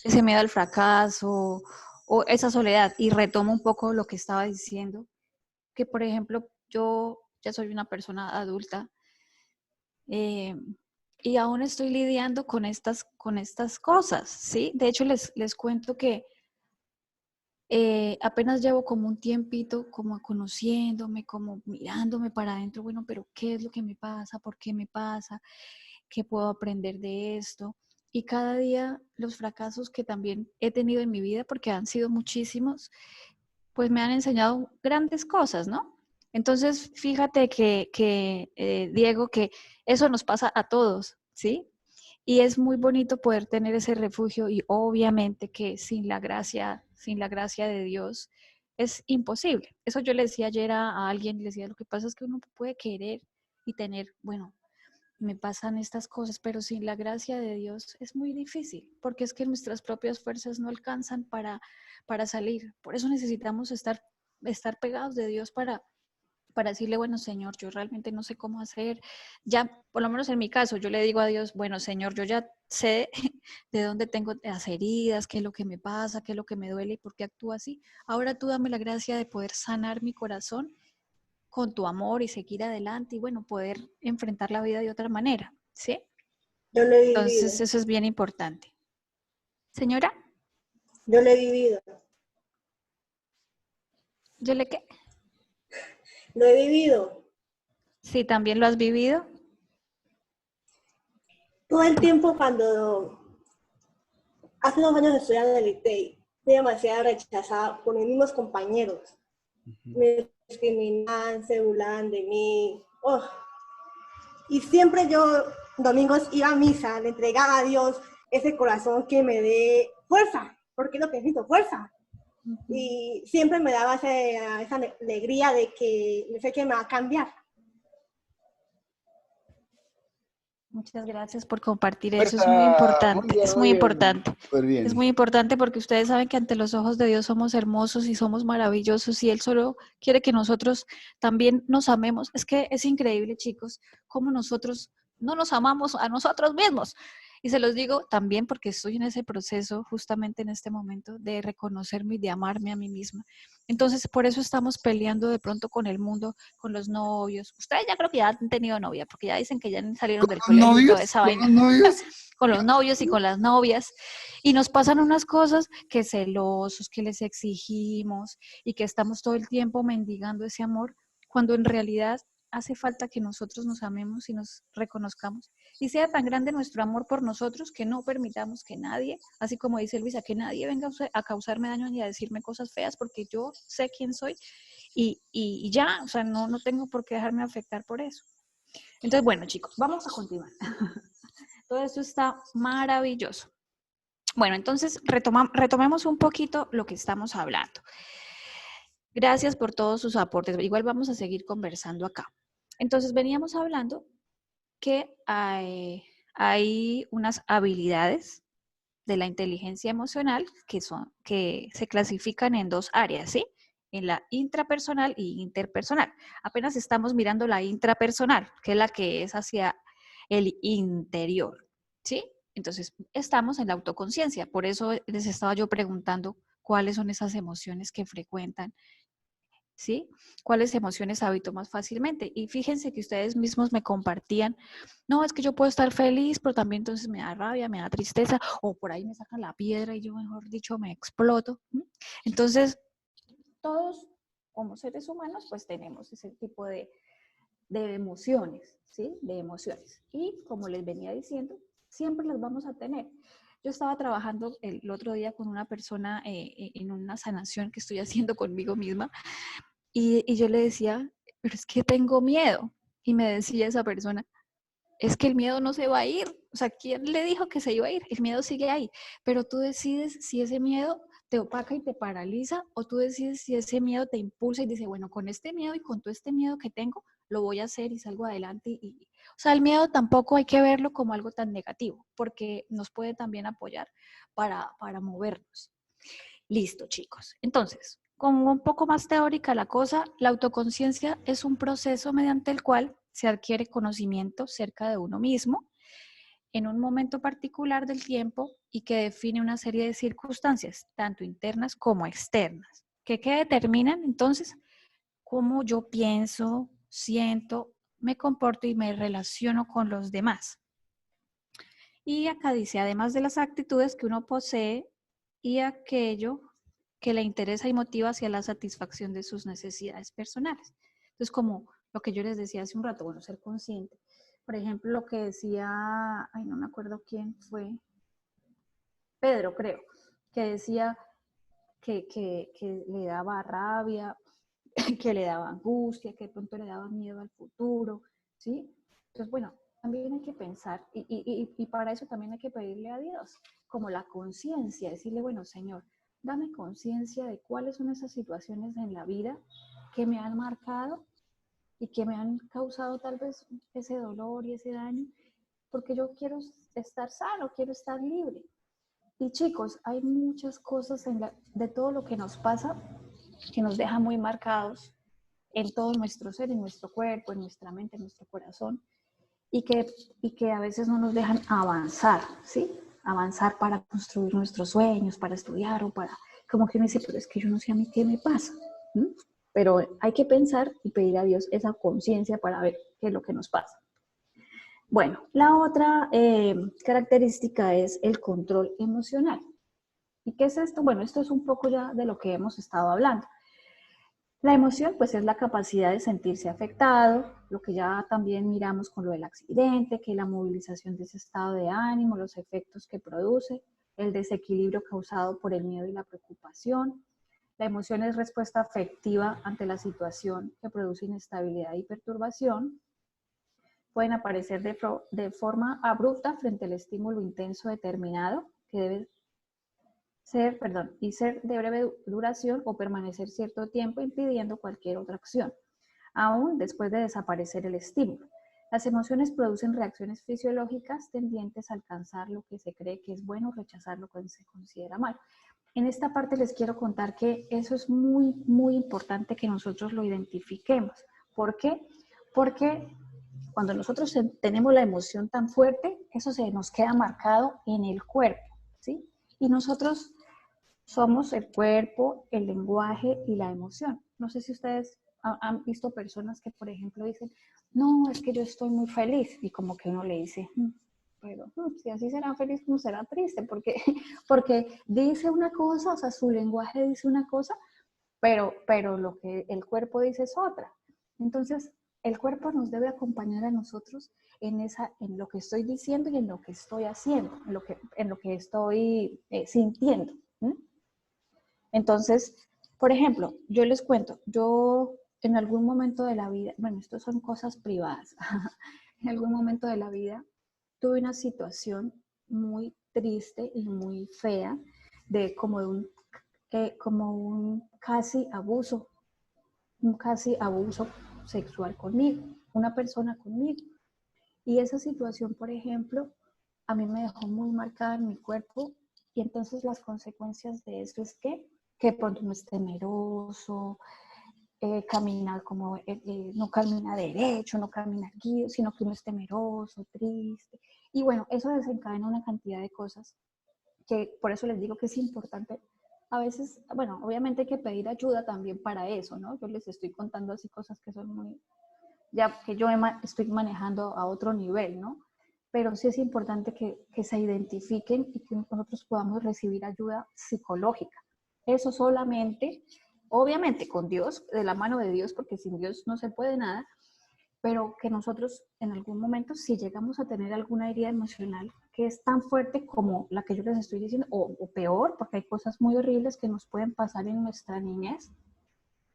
ese miedo al fracaso o esa soledad. Y retomo un poco lo que estaba diciendo, que por ejemplo, yo ya soy una persona adulta eh, y aún estoy lidiando con estas cosas, ¿sí? De hecho, les cuento que apenas llevo como un tiempito como conociéndome, como mirándome para adentro, bueno, pero ¿qué es lo que me pasa? ¿Por qué me pasa? ¿Qué puedo aprender de esto? Y cada día los fracasos que también he tenido en mi vida, porque han sido muchísimos, pues me han enseñado grandes cosas, ¿no? Entonces, fíjate que Diego, que eso nos pasa a todos, ¿sí? Y es muy bonito poder tener ese refugio y obviamente que sin la gracia de Dios es imposible. Eso yo le decía ayer a alguien, le decía, lo que pasa es que uno puede querer y tener, bueno, me pasan estas cosas, pero sin la gracia de Dios es muy difícil, porque es que nuestras propias fuerzas no alcanzan para salir. Por eso necesitamos estar pegados de Dios para decirle, bueno, Señor, yo realmente no sé cómo hacer. Ya, por lo menos en mi caso, yo le digo a Dios, bueno, Señor, yo ya sé de dónde tengo las heridas, qué es lo que me pasa, qué es lo que me duele y por qué actúo así. Ahora tú dame la gracia de poder sanar mi corazón con tu amor y seguir adelante y, bueno, poder enfrentar la vida de otra manera, ¿sí? Yo lo he Entonces, vivido. eso es bien importante. Señora, Yo lo he vivido. ¿yo le qué? Lo he vivido. Sí, también lo has vivido. Todo el tiempo cuando hace 2 años estudiando en el ITEI, fui demasiado rechazada por mis mismos compañeros. Me discriminaban, se burlaban de mí. Oh. Y siempre yo, domingos, iba a misa, le entregaba a Dios ese corazón que me dé fuerza, porque es lo que necesito, fuerza. Y siempre me daba esa alegría de que sé que me va a cambiar. Muchas gracias por compartir eso, es muy importante, es muy importante. Bien. Es muy importante porque ustedes saben que ante los ojos de Dios somos hermosos y somos maravillosos y Él solo quiere que nosotros también nos amemos. Es que es increíble, chicos, cómo nosotros no nos amamos a nosotros mismos. Y se los digo también porque estoy en ese proceso justamente en este momento de reconocerme y de amarme a mí misma. Entonces, por eso estamos peleando de pronto con el mundo, con los novios. Ustedes ya creo que ya han tenido novia, porque ya dicen que ya salieron del colegio y toda esa vaina. ¿Con los novios? Con los novios y con las novias. Y nos pasan unas cosas que celosos, que les exigimos y que estamos todo el tiempo mendigando ese amor, cuando en realidad hace falta que nosotros nos amemos y nos reconozcamos. Y sea tan grande nuestro amor por nosotros que no permitamos que nadie, así como dice Luisa, que nadie venga a causarme daño ni a decirme cosas feas porque yo sé quién soy y ya, o sea, no tengo por qué dejarme afectar por eso. Entonces, bueno, chicos, vamos a continuar. Todo esto está maravilloso. Bueno, entonces retomemos un poquito lo que estamos hablando. Gracias por todos sus aportes. Igual vamos a seguir conversando acá. Entonces, veníamos hablando que hay unas habilidades de la inteligencia emocional que se clasifican en dos áreas, ¿sí? En la intrapersonal y interpersonal. Apenas estamos mirando la intrapersonal, que es la que es hacia el interior, ¿sí? Entonces, estamos en la autoconciencia. Por eso les estaba yo preguntando cuáles son esas emociones que frecuentan, ¿sí? ¿Cuáles emociones habito más fácilmente? Y fíjense que ustedes mismos me compartían, no, es que yo puedo estar feliz, pero también entonces me da rabia, me da tristeza, o por ahí me sacan la piedra y yo, mejor dicho, me exploto. Entonces, todos como seres humanos, pues tenemos ese tipo de emociones, ¿sí? De emociones. Y como les venía diciendo, siempre las vamos a tener. Yo estaba trabajando el otro día con una persona en una sanación que estoy haciendo conmigo misma y yo le decía, pero es que tengo miedo. Y me decía esa persona, es que el miedo no se va a ir. O sea, ¿quién le dijo que se iba a ir? El miedo sigue ahí. Pero tú decides si ese miedo te opaca y te paraliza o tú decides si ese miedo te impulsa y dice, bueno, con este miedo y con todo este miedo que tengo, lo voy a hacer y salgo adelante. O sea, el miedo tampoco hay que verlo como algo tan negativo porque nos puede también apoyar para movernos. Listo, chicos. Entonces, como un poco más teórica la cosa, la autoconciencia es un proceso mediante el cual se adquiere conocimiento cerca de uno mismo en un momento particular del tiempo y que define una serie de circunstancias, tanto internas como externas, que determinan entonces cómo yo pienso, siento, me comporto y me relaciono con los demás. Y acá dice, además de las actitudes que uno posee y aquello que le interesa y motiva hacia la satisfacción de sus necesidades personales. Entonces, como lo que yo les decía hace un rato, bueno, ser consciente. Por ejemplo, lo que decía, ay, no me acuerdo quién fue, Pedro, creo, que decía que le daba rabia, que le daba angustia, que de pronto le daba miedo al futuro, ¿sí? Entonces, bueno, también hay que pensar, y para eso también hay que pedirle a Dios, como la conciencia, decirle, bueno, Señor, dame conciencia de cuáles son esas situaciones en la vida que me han marcado y que me han causado tal vez ese dolor y ese daño, porque yo quiero estar sano, quiero estar libre. Y chicos, hay muchas cosas de todo lo que nos pasa que nos deja muy marcados en todo nuestro ser, en nuestro cuerpo, en nuestra mente, en nuestro corazón, y que a veces no nos dejan avanzar, ¿sí? Avanzar para construir nuestros sueños, para estudiar o para, como que uno dice, pero es que yo no sé a mí qué me pasa, ¿sí? Pero hay que pensar y pedir a Dios esa conciencia para ver qué es lo que nos pasa. Bueno, la otra característica es el control emocional. ¿Y qué es esto? Bueno, esto es un poco ya de lo que hemos estado hablando. La emoción, pues, es la capacidad de sentirse afectado, lo que ya también miramos con lo del accidente, que la movilización de ese estado de ánimo, los efectos que produce, el desequilibrio causado por el miedo y la preocupación. La emoción es respuesta afectiva ante la situación que produce inestabilidad y perturbación. Pueden aparecer de forma abrupta frente al estímulo intenso determinado, que debe ser de breve duración o permanecer cierto tiempo impidiendo cualquier otra acción, aún después de desaparecer el estímulo. Las emociones producen reacciones fisiológicas tendientes a alcanzar lo que se cree que es bueno o rechazar lo que se considera malo. En esta parte les quiero contar que eso es muy, muy importante que nosotros lo identifiquemos. ¿Por qué? Porque cuando nosotros tenemos la emoción tan fuerte, eso se nos queda marcado en el cuerpo, ¿sí? Y nosotros somos el cuerpo, el lenguaje y la emoción. No sé si ustedes han visto personas que, por ejemplo, dicen, no, es que yo estoy muy feliz. Y como que uno le dice, pero si así será feliz, ¿cómo será triste? Porque dice una cosa, o sea, su lenguaje dice una cosa, pero lo que el cuerpo dice es otra. Entonces, el cuerpo nos debe acompañar a nosotros en lo que estoy diciendo y en lo que estoy haciendo, en lo que estoy sintiendo. Entonces, por ejemplo, yo les cuento, yo en algún momento de la vida, bueno, esto son cosas privadas, en algún momento de la vida tuve una situación muy triste y muy fea como un casi abuso sexual conmigo, una persona conmigo. Y esa situación, por ejemplo, a mí me dejó muy marcada en mi cuerpo y entonces las consecuencias de eso es que de pronto uno es temeroso, camina no camina derecho, no camina aquí, sino que uno es temeroso, triste. Y bueno, eso desencadena una cantidad de cosas que por eso les digo que es importante. A veces, bueno, obviamente hay que pedir ayuda también para eso, ¿no? Yo les estoy contando así cosas que son muy, ya que yo estoy manejando a otro nivel, ¿no? Pero sí es importante que se identifiquen y que nosotros podamos recibir ayuda psicológica. Eso solamente, obviamente con Dios, de la mano de Dios, porque sin Dios no se puede nada, pero que nosotros en algún momento, si llegamos a tener alguna herida emocional que es tan fuerte como la que yo les estoy diciendo, o peor, porque hay cosas muy horribles que nos pueden pasar en nuestra niñez,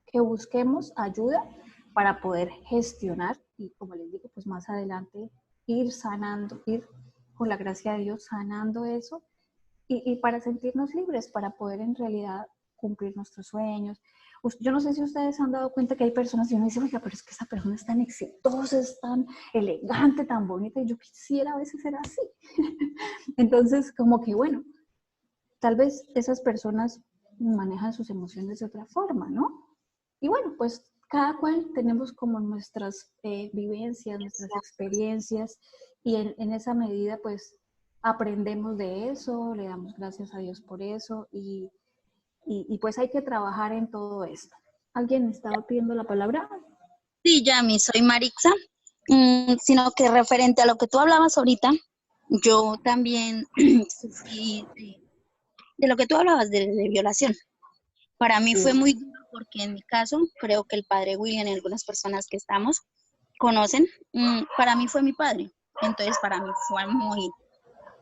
que busquemos ayuda para poder gestionar y, como les digo, pues más adelante ir sanando, ir con la gracia de Dios sanando eso y para sentirnos libres, para poder en realidad cumplir nuestros sueños. Yo no sé si ustedes han dado cuenta que hay personas y uno dice, oiga, pero es que esa persona es tan exitosa, es tan elegante, tan bonita, y yo quisiera a veces ser así. Entonces, como que bueno, tal vez esas personas manejan sus emociones de otra forma, ¿no? Y bueno, pues cada cual tenemos como nuestras vivencias, nuestras experiencias, y en esa medida pues aprendemos de eso, le damos gracias a Dios por eso, y pues hay que trabajar en todo esto. ¿Alguien estaba pidiendo la palabra? Sí, Yami, soy Marixa. Sino que referente a lo que tú hablabas ahorita, yo también sufrí de lo que tú hablabas de violación. Para mí fue muy duro porque en mi caso, creo que el padre William y algunas personas que estamos conocen, para mí fue mi padre. Entonces para mí fue muy...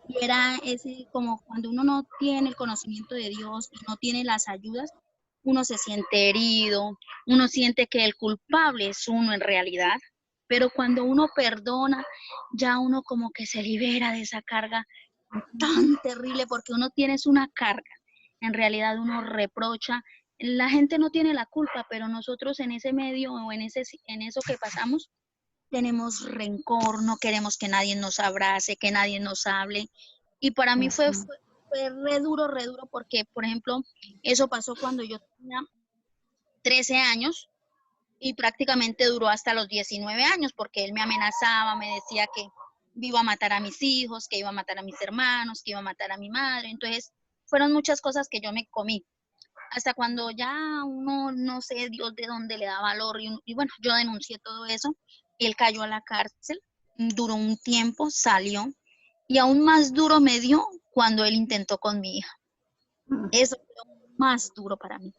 Y era ese como cuando uno no tiene el conocimiento de Dios y no tiene las ayudas, uno se siente herido, uno siente que el culpable es uno en realidad, pero cuando uno perdona, ya uno como que se libera de esa carga tan terrible, porque uno tiene una carga, en realidad uno reprocha, la gente no tiene la culpa, pero nosotros en ese medio o en eso que pasamos, tenemos rencor, no queremos que nadie nos abrace, que nadie nos hable. Y para mí fue re duro, porque, por ejemplo, eso pasó cuando yo tenía 13 años y prácticamente duró hasta los 19 años, porque él me amenazaba, me decía que iba a matar a mis hijos, que iba a matar a mis hermanos, que iba a matar a mi madre. Entonces, fueron muchas cosas que yo me comí. Hasta cuando ya uno, no sé, Dios de dónde le da valor, y bueno, yo denuncié todo eso. Él cayó a la cárcel, duró un tiempo, salió, y aún más duro me dio cuando él intentó con mi hija. Eso fue más duro para mí.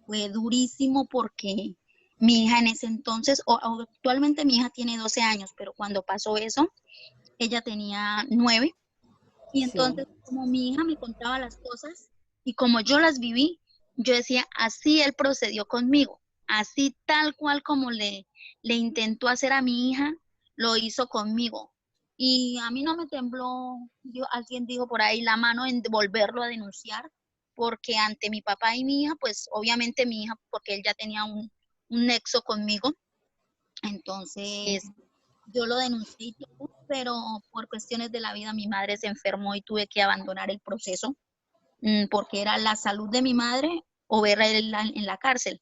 Fue durísimo porque mi hija en ese entonces, actualmente mi hija tiene 12 años, pero cuando pasó eso, ella tenía 9. Y entonces, como mi hija me contaba las cosas y como yo las viví, yo decía, así él procedió conmigo, así tal cual como le intentó hacer a mi hija, lo hizo conmigo. Y a mí no me tembló, alguien dijo por ahí, la mano en volverlo a denunciar, porque ante mi papá y mi hija, pues obviamente mi hija, porque él ya tenía un nexo conmigo, entonces yo lo denuncié y todo, pero por cuestiones de la vida mi madre se enfermó y tuve que abandonar el proceso, porque era la salud de mi madre o verla en la cárcel.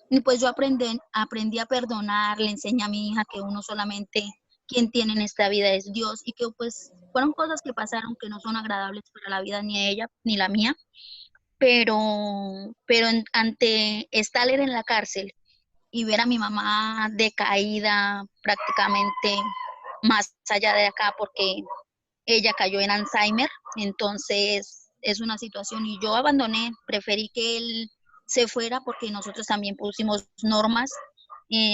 Y pues yo aprendí a perdonar, le enseñé a mi hija que uno solamente quien tiene en esta vida es Dios, y que pues fueron cosas que pasaron que no son agradables para la vida ni de ella ni la mía, pero ante estar en la cárcel y ver a mi mamá decaída prácticamente más allá de acá, porque ella cayó en Alzheimer, entonces es una situación, y yo abandoné, preferí que él se fuera porque nosotros también pusimos normas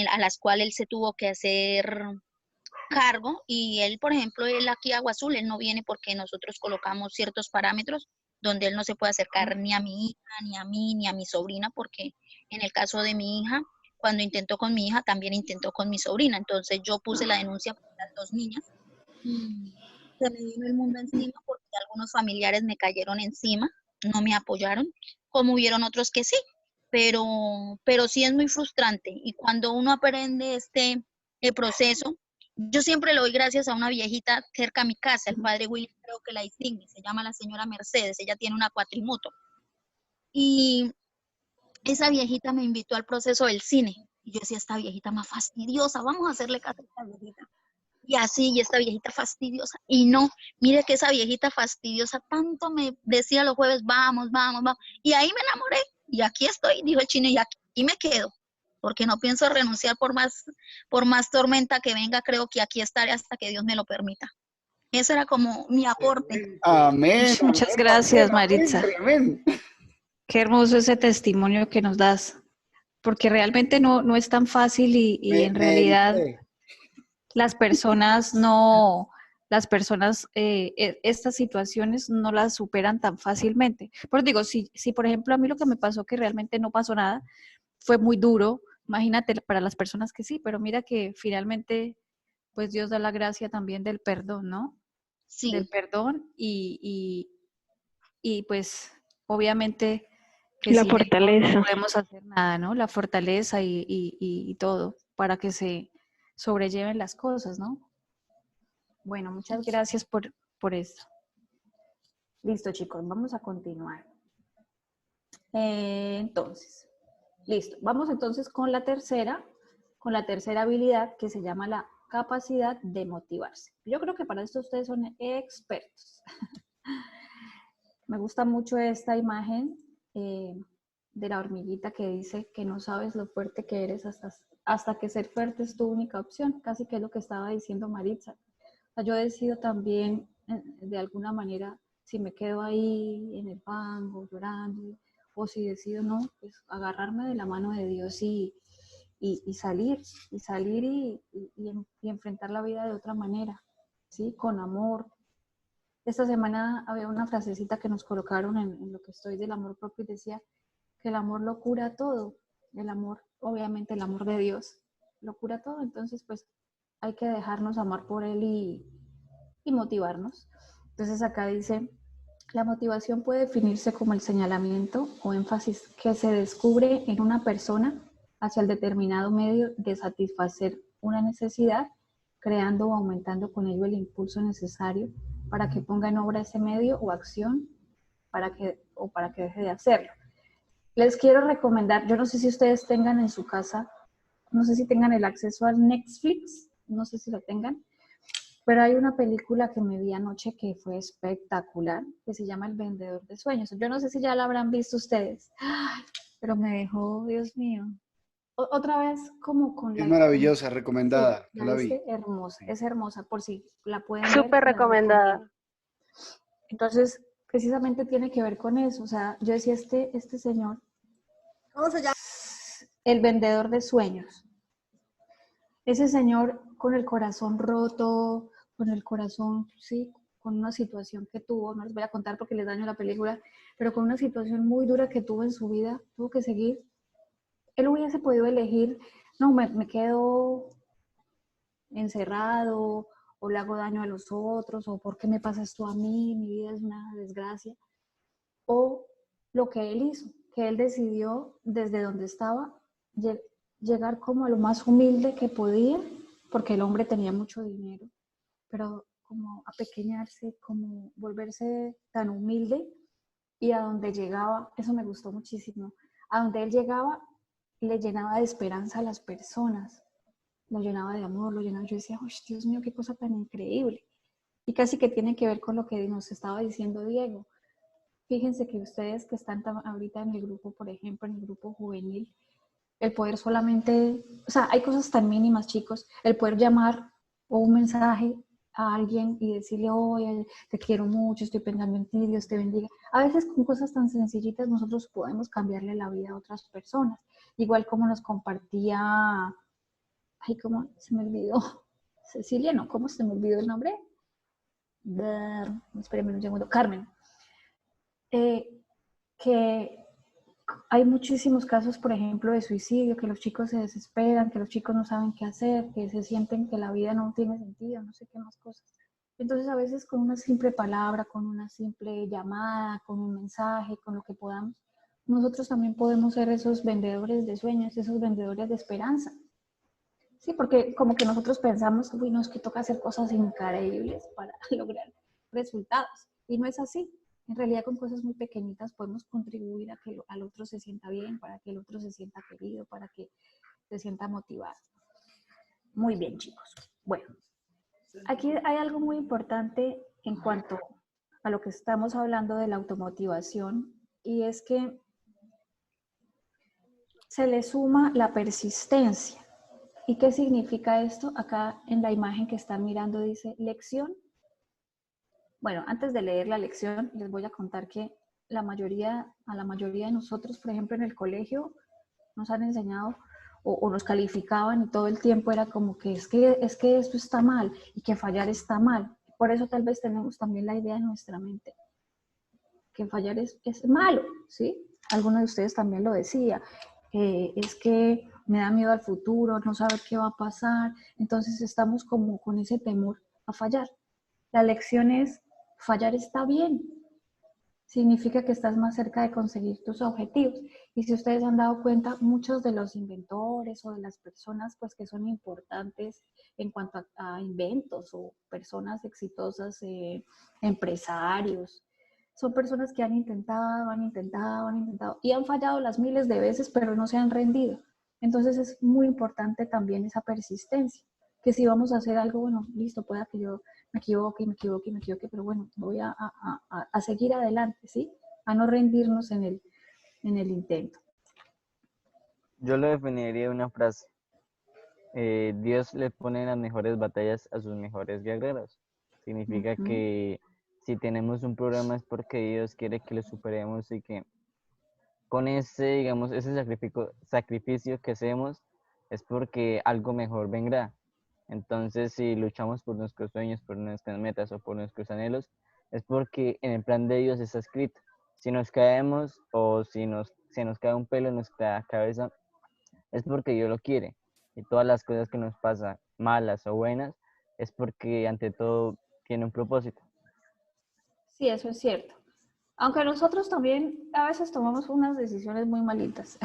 a las cuales él se tuvo que hacer cargo, y él, por ejemplo, él aquí a Agua Azul, él no viene porque nosotros colocamos ciertos parámetros donde él no se puede acercar ni a mi hija, ni a mí, ni a mi sobrina, porque en el caso de mi hija, cuando intentó con mi hija, también intentó con mi sobrina. Entonces yo puse la denuncia por las 2 niñas y se me vino el mundo encima porque algunos familiares me cayeron encima, no me apoyaron, como hubieron otros que sí, pero sí es muy frustrante. Y cuando uno aprende el proceso, yo siempre le doy gracias a una viejita cerca a mi casa, el padre William, creo que la distingue, se llama la señora Mercedes, ella tiene una cuatrimoto. Y esa viejita me invitó al proceso del cine. Y yo decía, esta viejita más fastidiosa, vamos a hacerle caso a esta viejita. Y así, y esta viejita fastidiosa. Y no, mire que esa viejita fastidiosa tanto me decía los jueves, vamos, vamos, vamos. Y ahí me enamoré. Y aquí estoy, dijo el chino, y aquí me quedo. Porque no pienso renunciar por más tormenta que venga, creo que aquí estaré hasta que Dios me lo permita. Eso era como mi aporte. Amén. Muchas gracias, Maritza. Amén. Qué hermoso ese testimonio que nos das, porque realmente no es tan fácil y en realidad las personas estas situaciones no las superan tan fácilmente. Pero digo, si por ejemplo a mí lo que me pasó, que realmente no pasó nada, fue muy duro, imagínate para las personas que sí, pero mira que finalmente pues Dios da la gracia también del perdón, ¿no? Sí. Del perdón y pues obviamente que la sin fortaleza. ello no podemos hacer nada, ¿no? La fortaleza y todo para que se sobrelleven las cosas, ¿no? Bueno, muchas gracias por esto. Listo, chicos, vamos a continuar. Entonces, Listo. Vamos entonces con la tercera habilidad que se llama la capacidad de motivarse. Yo creo que para esto ustedes son expertos. Me gusta mucho esta imagen de la hormiguita que dice que no sabes lo fuerte que eres hasta que ser fuerte es tu única opción, casi que es lo que estaba diciendo Maritza. O sea, yo decido también, de alguna manera, si me quedo ahí en el fango llorando, o si decido no, pues agarrarme de la mano de Dios y salir y enfrentar la vida de otra manera, ¿sí? Con amor. Esta semana había una frasecita que nos colocaron en lo que estoy del amor propio y decía que el amor lo cura todo. El amor, obviamente el amor de Dios, lo cura todo. Entonces, pues hay que dejarnos amar por Él y motivarnos. Entonces acá dice, la motivación puede definirse como el señalamiento o énfasis que se descubre en una persona hacia el determinado medio de satisfacer una necesidad, creando o aumentando con ello el impulso necesario para que ponga en obra ese medio o acción para que deje de hacerlo. Les quiero recomendar, yo no sé si ustedes tengan en su casa, no sé si tengan el acceso al Netflix, no sé si lo tengan, pero hay una película que me vi anoche que fue espectacular, que se llama El Vendedor de Sueños. Yo no sé si ya la habrán visto ustedes, pero me dejó, Dios mío. Otra vez como con Es la... maravillosa, Sí, recomendada. Yo ¿la la vi. viste? Hermosa, es hermosa, por si la pueden ver. Súper la recomendada. recomiendo. Entonces, precisamente tiene que ver con eso. O sea, yo decía, este señor, ¿Cómo se llama? el vendedor de sueños. Ese señor con el corazón roto, con el corazón, sí, con una situación que tuvo, no les voy a contar porque les daño la película, pero con una situación muy dura que tuvo en su vida, tuvo que seguir. Él hubiese podido elegir, no, me quedo encerrado, o le hago daño a los otros, o ¿por qué me pasa esto a mí? Mi vida es una desgracia. O lo que él hizo, que él decidió desde donde estaba llegar como a lo más humilde que podía, porque el hombre tenía mucho dinero, pero como apequeñarse, como volverse tan humilde, y a donde llegaba, eso me gustó muchísimo, a donde él llegaba, le llenaba de esperanza a las personas, lo llenaba de amor, lo llenaba, yo decía, oh, Dios mío, qué cosa tan increíble, y casi que tiene que ver con lo que nos estaba diciendo Diego. Fíjense que ustedes que están ahorita en el grupo, por ejemplo, en el grupo juvenil, el poder solamente, o sea, hay cosas tan mínimas, chicos, el poder llamar o un mensaje a alguien y decirle, oye, te quiero mucho, estoy pensando en ti, Dios te bendiga. A veces con cosas tan sencillitas nosotros podemos cambiarle la vida a otras personas. Igual como nos compartía, ay, ¿cómo se me olvidó? Cecilia, ¿no? ¿Cómo se me olvidó el nombre? Espérenme un segundo, Carmen. Que hay muchísimos casos, por ejemplo, de suicidio, que los chicos se desesperan, que los chicos no saben qué hacer, que se sienten que la vida no tiene sentido, no sé qué más cosas. Entonces, a veces con una simple palabra, con una simple llamada, con un mensaje, con lo que podamos, nosotros también podemos ser esos vendedores de sueños, esos vendedores de esperanza. Sí, porque como que nosotros pensamos, uy, no, es que toca hacer cosas increíbles para lograr resultados. Y no es así. En realidad con cosas muy pequeñitas podemos contribuir a que al otro se sienta bien, para que el otro se sienta querido, para que se sienta motivado. Muy bien, chicos. Bueno, aquí hay algo muy importante en cuanto a lo que estamos hablando de la automotivación, y es que se le suma la persistencia. ¿Y qué significa esto? Acá en la imagen que están mirando dice lección. Bueno, antes de leer la lección, les voy a contar que a la mayoría de nosotros, por ejemplo, en el colegio, nos han enseñado o nos calificaban y todo el tiempo era como que es que esto está mal y que fallar está mal. Por eso tal vez tenemos también la idea en nuestra mente que fallar es malo, ¿sí? Alguno de ustedes también lo decía. Es que me da miedo al futuro, no saber qué va a pasar. Entonces estamos como con ese temor a fallar. La lección es, fallar está bien. Significa que estás más cerca de conseguir tus objetivos. Y si ustedes han dado cuenta, muchos de los inventores o de las personas pues, que son importantes en cuanto a inventos o personas exitosas, empresarios, son personas que han intentado y han fallado las miles de veces, pero no se han rendido. Entonces es muy importante también esa persistencia, que si vamos a hacer algo, bueno, listo, pueda que yo me equivoque, pero bueno, voy a seguir adelante, ¿sí? A no rendirnos en el intento. Yo lo definiría de una frase. Dios le pone las mejores batallas a sus mejores guerreros. Significa que si tenemos un problema es porque Dios quiere que lo superemos y que con ese, digamos, ese sacrificio que hacemos es porque algo mejor vendrá. Entonces, si luchamos por nuestros sueños, por nuestras metas o por nuestros anhelos, es porque en el plan de Dios está escrito. Si nos caemos o si se nos cae un pelo en nuestra cabeza, es porque Dios lo quiere. Y todas las cosas que nos pasan, malas o buenas, es porque ante todo tiene un propósito. Sí, eso es cierto. Aunque nosotros también a veces tomamos unas decisiones muy malitas,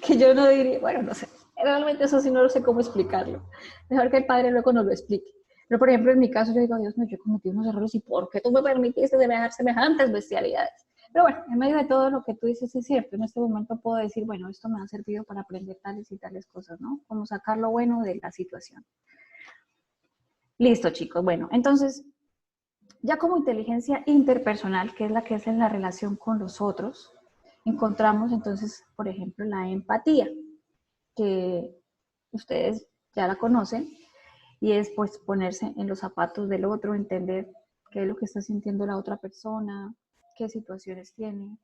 que yo no diría, bueno, no sé, realmente eso sí no sé cómo explicarlo. Mejor que el Padre luego nos lo explique. Pero, por ejemplo, en mi caso, yo digo, Dios mío, yo cometí unos errores y ¿por qué tú me permitiste dejar semejantes bestialidades? Pero bueno, en medio de todo lo que tú dices es cierto. En este momento puedo decir, bueno, esto me ha servido para aprender tales y tales cosas, ¿no? Como sacar lo bueno de la situación. Listo, chicos. Bueno, entonces, ya como inteligencia interpersonal, que es la que es en la relación con los otros, encontramos entonces, por ejemplo, la empatía, que ustedes ya la conocen, y es pues ponerse en los zapatos del otro, entender qué es lo que está sintiendo la otra persona, qué situaciones tiene.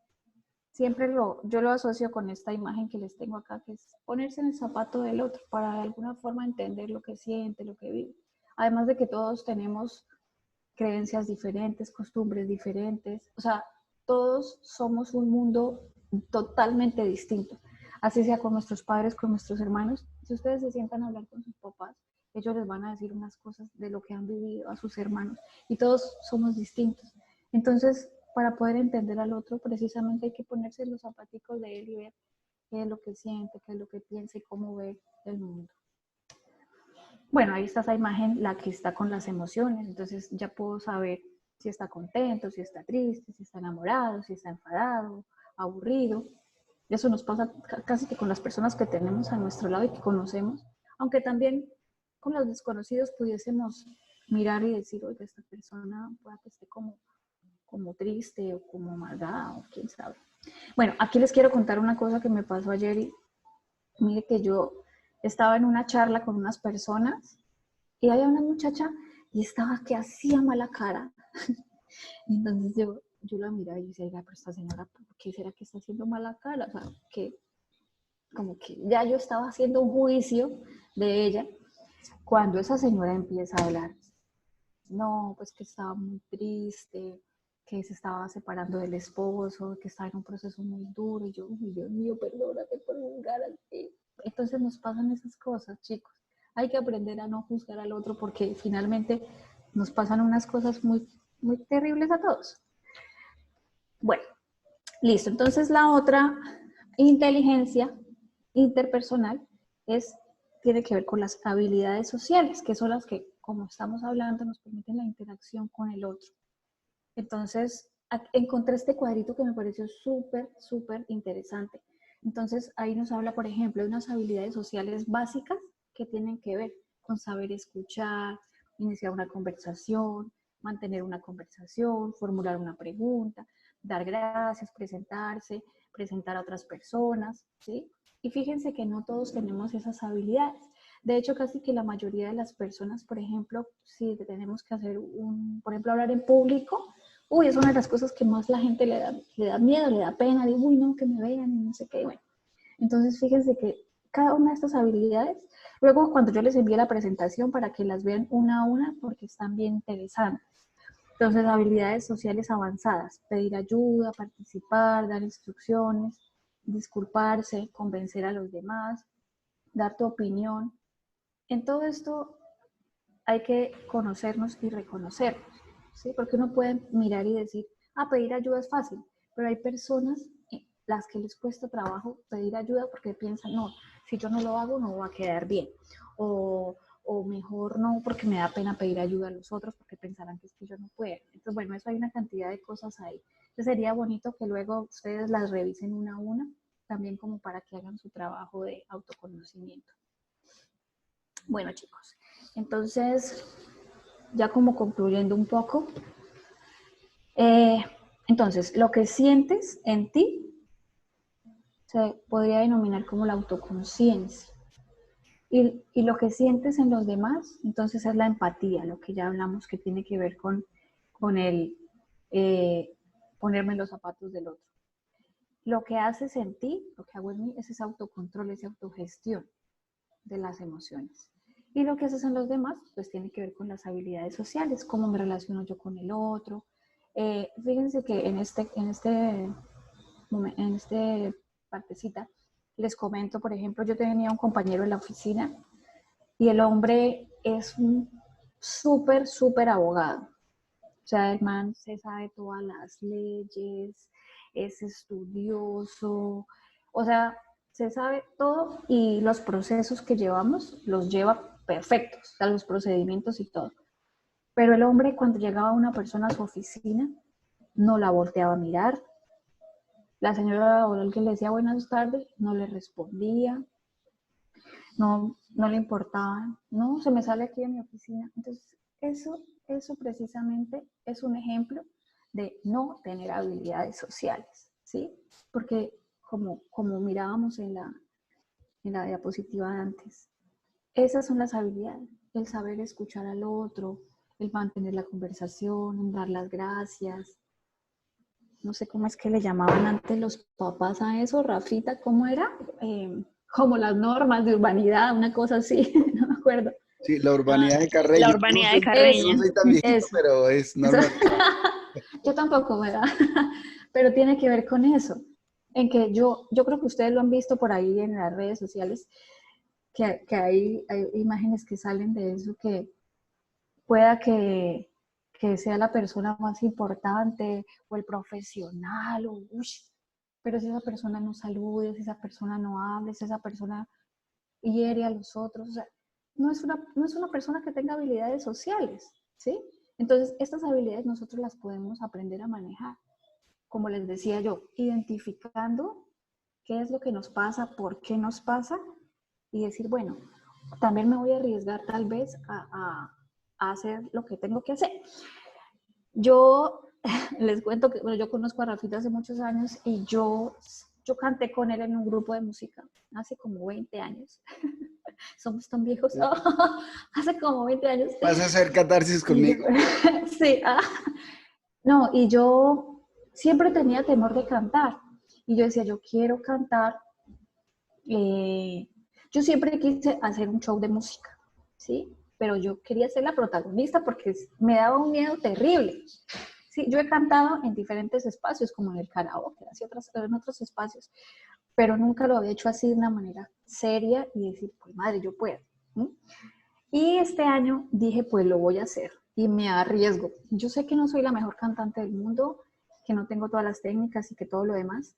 Siempre yo lo asocio con esta imagen que les tengo acá, que es ponerse en el zapato del otro para de alguna forma entender lo que siente, lo que vive. Además de que todos tenemos creencias diferentes, costumbres diferentes, o sea, todos somos un mundo totalmente distinto. Así sea con nuestros padres, con nuestros hermanos. Si ustedes se sientan a hablar con sus papás, ellos les van a decir unas cosas de lo que han vivido a sus hermanos y todos somos distintos. Entonces, para poder entender al otro, precisamente hay que ponerse los zapaticos de él y ver qué es lo que siente, qué es lo que piensa y cómo ve el mundo. Bueno, ahí está esa imagen, la que está con las emociones, entonces ya puedo saber si está contento, si está triste, si está enamorado, si está enfadado, aburrido. Eso nos pasa casi que con las personas que tenemos a nuestro lado y que conocemos, aunque también con los desconocidos pudiésemos mirar y decir, oiga, esta persona puede que esté como triste o como amargada o quién sabe. Bueno, aquí les quiero contar una cosa que me pasó ayer y mire que yo estaba en una charla con unas personas y había una muchacha y estaba que hacía mala cara. Entonces yo la miraba y decía, pero esta señora, ¿por qué será que está haciendo mala cara? O sea, que como que ya yo estaba haciendo un juicio de ella cuando esa señora empieza a hablar. No, pues que estaba muy triste, que se estaba separando del esposo, que estaba en un proceso muy duro. Y yo, Dios mío, perdónate por juzgar así. Entonces nos pasan esas cosas, chicos. Hay que aprender a no juzgar al otro porque finalmente nos pasan unas cosas muy, muy terribles a todos. Bueno, listo. Entonces la otra inteligencia interpersonal tiene que ver con las habilidades sociales, que son las que, como estamos hablando, nos permiten la interacción con el otro. Entonces, encontré este cuadrito que me pareció súper, súper interesante. Entonces, ahí nos habla, por ejemplo, de unas habilidades sociales básicas que tienen que ver con saber escuchar, iniciar una conversación, mantener una conversación, formular una pregunta, dar gracias, presentarse, presentar a otras personas, ¿sí? Y fíjense que no todos tenemos esas habilidades. De hecho, casi que la mayoría de las personas, por ejemplo, si tenemos que hacer por ejemplo, hablar en público, es una de las cosas que más la gente le da miedo, le da pena, digo, no, que me vean y no sé qué, bueno. Entonces, fíjense que cada una de estas habilidades, luego cuando yo les envíe la presentación para que las vean una a una, porque están bien interesantes. Entonces, habilidades sociales avanzadas, pedir ayuda, participar, dar instrucciones, disculparse, convencer a los demás, dar tu opinión. En todo esto hay que conocernos y reconocernos, ¿sí? Porque uno puede mirar y decir, pedir ayuda es fácil, pero hay personas las que les cuesta trabajo pedir ayuda porque piensan, no, si yo no lo hago no va a quedar bien, o o mejor no, porque me da pena pedir ayuda a los otros, porque pensarán que es que yo no puedo. Entonces, bueno, eso hay una cantidad de cosas ahí. Entonces, sería bonito que luego ustedes las revisen una a una, también como para que hagan su trabajo de autoconocimiento. Bueno, chicos, entonces, ya como concluyendo un poco, entonces, lo que sientes en ti se podría denominar como la autoconciencia. Y lo que sientes en los demás, entonces es la empatía, lo que ya hablamos que tiene que ver con el ponerme en los zapatos del otro. Lo que haces en ti, lo que hago en mí, es ese autocontrol, esa autogestión de las emociones. Y lo que haces en los demás, pues tiene que ver con las habilidades sociales, cómo me relaciono yo con el otro. Fíjense que en este partecita, les comento, por ejemplo, yo tenía un compañero en la oficina y el hombre es un súper abogado. O sea, el man se sabe todas las leyes, es estudioso, o sea, se sabe todo y los procesos que llevamos los lleva perfectos, o sea, los procedimientos y todo. Pero el hombre, cuando llegaba una persona a su oficina, no la volteaba a mirar. La señora o el que le decía buenas tardes, no le respondía, no le importaba, no, se me sale aquí de mi oficina. Entonces, eso precisamente es un ejemplo de no tener habilidades sociales, ¿sí? Porque como mirábamos en la diapositiva de antes, esas son las habilidades, el saber escuchar al otro, el mantener la conversación, el dar las gracias. No sé cómo es que le llamaban antes los papás a eso, Rafita, ¿cómo era? Como las normas de urbanidad, una cosa así, no me acuerdo. Sí, la urbanidad de Carreño. La urbanidad de Carreño. Yo no soy tan viejito, Eso. pero es normal. Yo tampoco, ¿verdad? Pero tiene que ver con eso, en que yo creo que ustedes lo han visto por ahí en las redes sociales, que hay imágenes que salen de eso, que pueda que sea la persona más importante o el profesional, pero si esa persona no saluda, si esa persona no habla, si esa persona hiere a los otros, o sea, no es una persona que tenga habilidades sociales, ¿sí? Entonces, estas habilidades nosotros las podemos aprender a manejar, como les decía yo, identificando qué es lo que nos pasa, por qué nos pasa, y decir, bueno, también me voy a arriesgar tal vez a hacer lo que tengo que hacer. Yo les cuento que bueno, yo conozco a Rafita hace muchos años y yo canté con él en un grupo de música hace como 20 años. Somos tan viejos. ¿No? Hace como 20 años. Vas a hacer catarsis conmigo. Sí. No, y yo siempre tenía temor de cantar. Y yo decía, yo quiero cantar. Yo siempre quise hacer un show de música, ¿sí? Pero yo quería ser la protagonista porque me daba un miedo terrible. Sí, yo he cantado en diferentes espacios, como en el karaoke, en otros espacios, pero nunca lo había hecho así de una manera seria y decir, pues madre, yo puedo. ¿Sí? Y este año dije, pues lo voy a hacer y me arriesgo. Yo sé que no soy la mejor cantante del mundo, que no tengo todas las técnicas y que todo lo demás.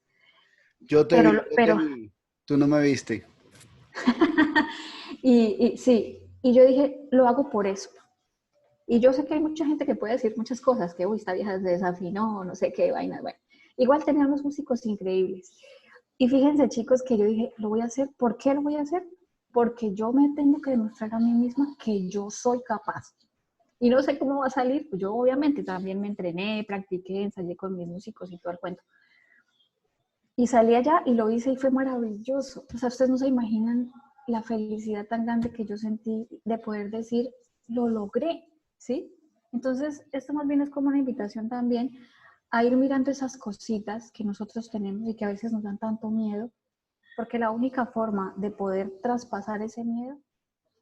Yo te vi, tú no me viste. y sí, y yo dije, lo hago por eso. Y yo sé que hay mucha gente que puede decir muchas cosas, que uy, esta vieja se desafinó, no sé qué vainas, bueno. Igual teníamos músicos increíbles. Y fíjense, chicos, que yo dije, lo voy a hacer. ¿Por qué lo voy a hacer? Porque yo me tengo que demostrar a mí misma que yo soy capaz. Y no sé cómo va a salir, pues yo obviamente también me entrené, practiqué, ensayé con mis músicos y todo el cuento. Y salí allá y lo hice y fue maravilloso. O sea, ustedes no se imaginan la felicidad tan grande que yo sentí de poder decir, lo logré, ¿sí? Entonces, esto más bien es como una invitación también a ir mirando esas cositas que nosotros tenemos y que a veces nos dan tanto miedo, porque la única forma de poder traspasar ese miedo,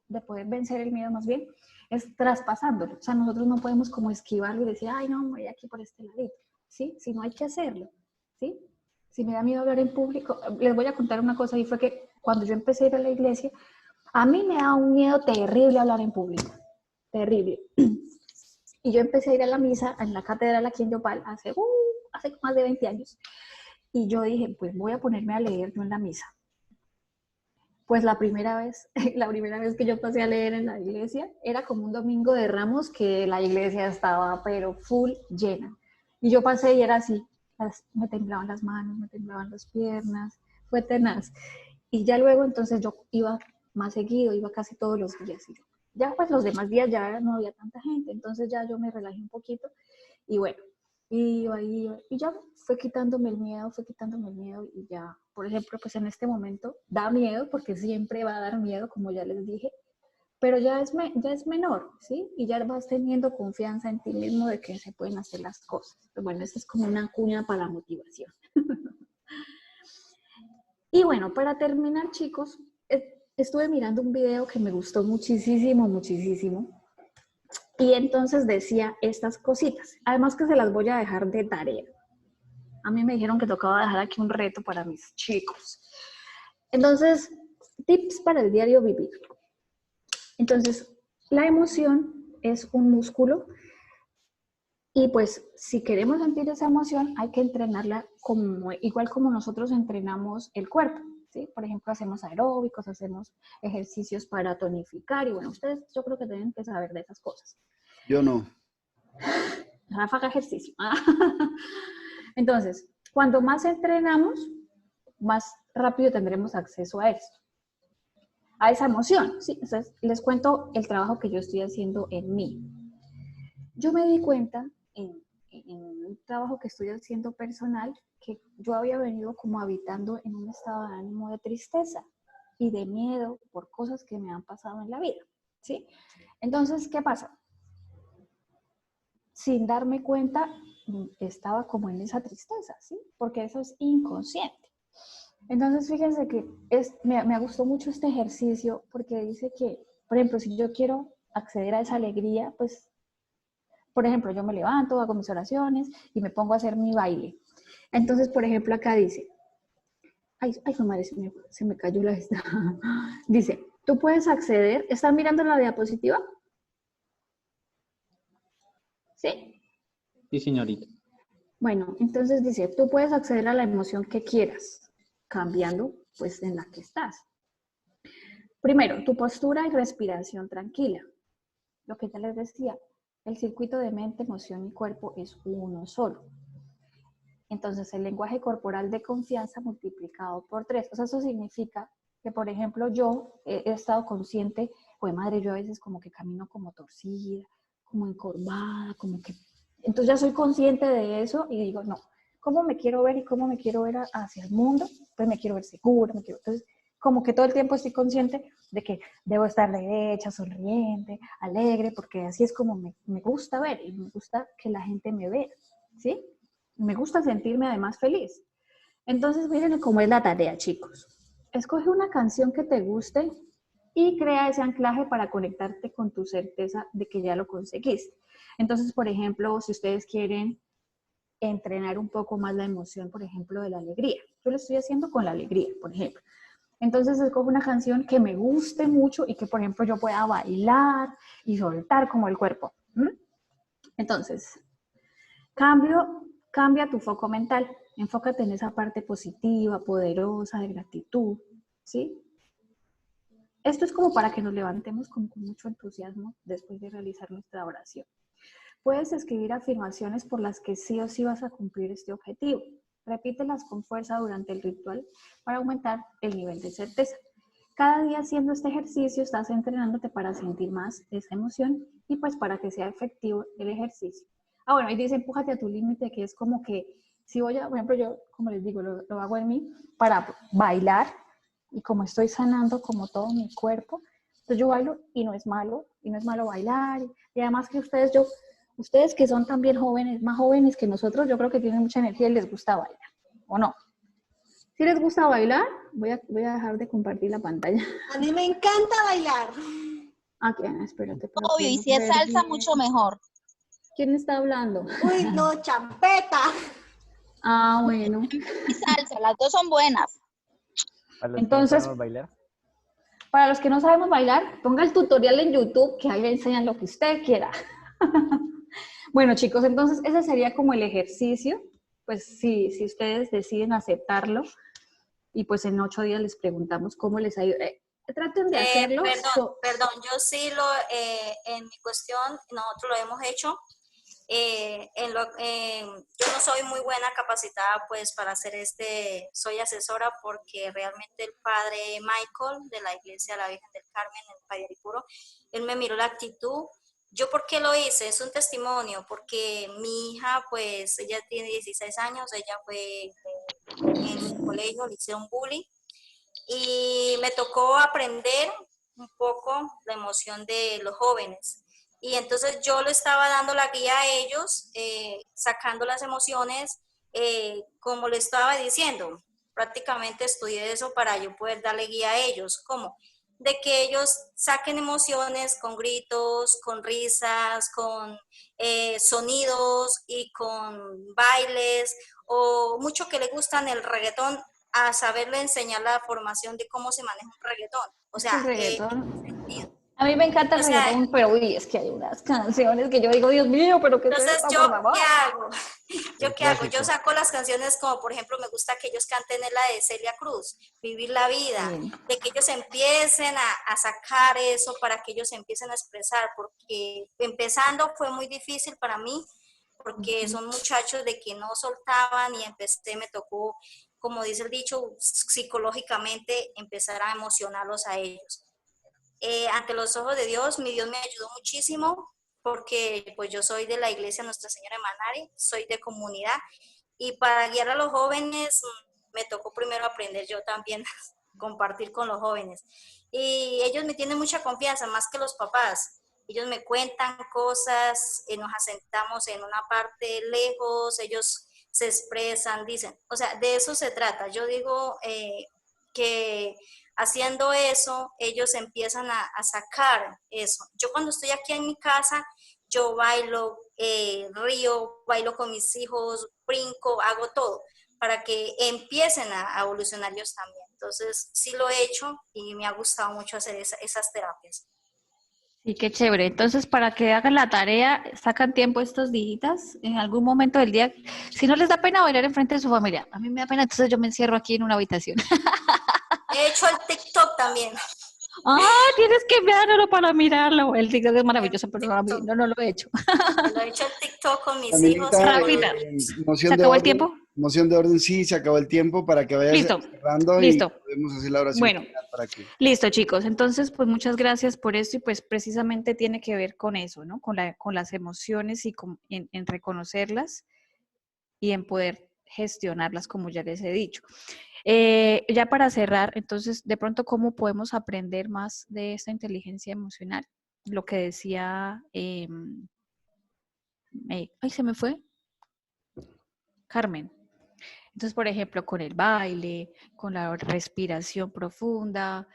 de poder vencer el miedo más bien, es traspasándolo. O sea, nosotros no podemos como esquivarlo y decir, ay, no, me voy aquí por este ladito, ¿sí? Si no hay que hacerlo, ¿sí? Si me da miedo hablar en público, les voy a contar una cosa, y fue que cuando yo empecé a ir a la iglesia, a mí me da un miedo terrible hablar en público, terrible. Y yo empecé a ir a la misa en la catedral aquí en Yopal hace más de 20 años. Y yo dije, pues voy a ponerme a leer yo en la misa. Pues la primera vez, la primera vez que yo pasé a leer en la iglesia, era como un domingo de Ramos que la iglesia estaba pero full llena. Y yo pasé y era así, me temblaban las manos, me temblaban las piernas, fue tenaz. Y ya luego entonces yo iba más seguido, iba casi todos los días. Y ya pues los demás días ya no había tanta gente, entonces ya yo me relajé un poquito y bueno, iba, y ya fue quitándome el miedo y ya, por ejemplo, pues en este momento da miedo porque siempre va a dar miedo, como ya les dije, pero ya es menor, ¿sí? Y ya vas teniendo confianza en ti mismo de que se pueden hacer las cosas. Pero bueno, eso es como una cuña para la motivación. Y bueno, para terminar, chicos, estuve mirando un video que me gustó muchísimo, muchísimo. Y entonces decía estas cositas. Además que se las voy a dejar de tarea. A mí me dijeron que tocaba dejar aquí un reto para mis chicos. Entonces, tips para el diario vivir. Entonces, la emoción es un músculo y pues si queremos sentir esa emoción hay que entrenarla igual como nosotros entrenamos el cuerpo, ¿sí? Por ejemplo, hacemos aeróbicos, hacemos ejercicios para tonificar y bueno, ustedes yo creo que deben que saber de esas cosas. Yo no. Rafa haga ejercicio. Entonces, cuando más entrenamos, más rápido tendremos acceso a esto. A esa emoción, ¿sí? Entonces, les cuento el trabajo que yo estoy haciendo en mí. Yo me di cuenta en un trabajo que estoy haciendo personal que yo había venido como habitando en un estado de ánimo de tristeza y de miedo por cosas que me han pasado en la vida, ¿sí? Entonces, ¿qué pasa? Sin darme cuenta, estaba como en esa tristeza, ¿sí? Porque eso es inconsciente. Entonces, fíjense que me gustó mucho este ejercicio porque dice que, por ejemplo, si yo quiero acceder a esa alegría, pues, por ejemplo, yo me levanto, hago mis oraciones y me pongo a hacer mi baile. Entonces, por ejemplo, acá dice, ay, madre, se me cayó la esta. Dice, tú puedes acceder, ¿están mirando la diapositiva? ¿Sí? Sí, señorita. Bueno, entonces dice, tú puedes acceder a la emoción que quieras, cambiando pues en la que estás. Primero, tu postura y respiración tranquila. Lo que ya les decía, el circuito de mente, emoción y cuerpo es uno solo. Entonces, el lenguaje corporal de confianza multiplicado por 3. O sea, eso significa que, por ejemplo, yo he estado consciente, pues madre, yo a veces como que camino como torcida, como encorvada, como que... Entonces ya soy consciente de eso y digo, no, ¿cómo me quiero ver y cómo me quiero ver hacia el mundo? Pues me quiero ver segura, entonces como que todo el tiempo estoy consciente de que debo estar derecha, sonriente, alegre, porque así es como me gusta ver y me gusta que la gente me vea, ¿sí? Me gusta sentirme además feliz. Entonces miren cómo es la tarea, chicos. Escoge una canción que te guste y crea ese anclaje para conectarte con tu certeza de que ya lo conseguiste. Entonces, por ejemplo, si ustedes quieren entrenar un poco más la emoción, por ejemplo, de la alegría. Yo lo estoy haciendo con la alegría, por ejemplo. Entonces, escojo una canción que me guste mucho y que, por ejemplo, yo pueda bailar y soltar como el cuerpo. Entonces, cambia tu foco mental. Enfócate en esa parte positiva, poderosa, de gratitud, ¿sí? Esto es como para que nos levantemos con mucho entusiasmo después de realizar nuestra oración. Puedes escribir afirmaciones por las que sí o sí vas a cumplir este objetivo. Repítelas con fuerza durante el ritual para aumentar el nivel de certeza. Cada día haciendo este ejercicio estás entrenándote para sentir más esa emoción y pues para que sea efectivo el ejercicio. Bueno, ahí dice empújate a tu límite, que es como que si voy a, por ejemplo, yo, como les digo, lo hago en mí para bailar y como estoy sanando como todo mi cuerpo, entonces yo bailo y no es malo bailar y además que ustedes que son también jóvenes, más jóvenes que nosotros, yo creo que tienen mucha energía y les gusta bailar, ¿o no? Si les gusta bailar, voy a dejar de compartir la pantalla. A mí me encanta bailar. Aquí, espérate. Obvio, y si es salsa, mucho mejor. ¿Quién está hablando? Uy, no, champeta. Bueno. Y salsa, las dos son buenas. Entonces, para los que no sabemos bailar, ponga el tutorial en YouTube, que ahí le enseñan lo que usted quiera. Bueno, chicos, entonces ese sería como el ejercicio, pues si ustedes deciden aceptarlo, y pues en 8 días les preguntamos cómo les ha ido. Traten de hacerlo. Perdón, yo sí en mi cuestión, nosotros lo hemos hecho. Yo no soy muy buena capacitada pues para hacer soy asesora porque realmente el padre Michael de la Iglesia de la Virgen del Carmen en Payaripuro, él me miró la actitud. ¿Yo por qué lo hice? Es un testimonio, porque mi hija pues ella tiene 16 años, ella fue en el colegio, le hicieron bullying y me tocó aprender un poco la emoción de los jóvenes. Y entonces yo le estaba dando la guía a ellos, sacando las emociones, como le estaba diciendo. Prácticamente estudié eso para yo poder darle guía a ellos. ¿Cómo? De que ellos saquen emociones con gritos, con risas, con sonidos y con bailes, o mucho que le gustan el reggaetón, a saberle enseñar la formación de cómo se maneja un reggaetón. O sea, el reggaetón. A mí me encanta el reggaetón, pero uy, es que hay unas canciones que yo digo, Dios mío, pero ¿qué es entonces, esto, ¿yo por favor? qué hago? ¿Yo qué hago? Yo saco las canciones como, por ejemplo, me gusta que ellos canten la de Celia Cruz, Vivir la Vida, de que ellos empiecen a sacar eso para que ellos empiecen a expresar, porque empezando fue muy difícil para mí, porque son muchachos de que no soltaban y me tocó, como dice el dicho, psicológicamente empezar a emocionarlos a ellos. Ante los ojos de Dios, mi Dios me ayudó muchísimo porque pues yo soy de la iglesia Nuestra Señora de Manari, soy de comunidad y para guiar a los jóvenes me tocó primero aprender yo también compartir con los jóvenes y ellos me tienen mucha confianza, más que los papás. Ellos me cuentan cosas, nos asentamos en una parte lejos, ellos se expresan, dicen, o sea, de eso se trata. Yo digo que haciendo eso, ellos empiezan a sacar eso. Yo cuando estoy aquí en mi casa, yo bailo, río, bailo con mis hijos, brinco, hago todo, para que empiecen a evolucionar ellos también. Entonces, sí lo he hecho y me ha gustado mucho hacer esas terapias. Sí, qué chévere. Entonces, para que hagan la tarea, sacan tiempo estos días en algún momento del día. Si no les da pena bailar enfrente de su familia, a mí me da pena, entonces yo me encierro aquí en una habitación. He hecho el TikTok también. Tienes que enviármelo para mirarlo. El TikTok es maravilloso, pero a mí no lo he hecho. Lo he hecho el TikTok con mis Amiguita, hijos. ¿Se acabó el tiempo? Moción de orden, sí, se acabó el tiempo para que vayas cerrando y podemos hacer la oración final para que... Listo, chicos. Entonces, pues muchas gracias por esto y pues precisamente tiene que ver con eso, ¿no? Con las emociones y en reconocerlas y en poder gestionarlas, como ya les he dicho. Ya para cerrar, entonces, de pronto, ¿cómo podemos aprender más de esta inteligencia emocional? Lo que decía, se me fue, Carmen. Entonces, por ejemplo, con el baile, con la respiración profunda.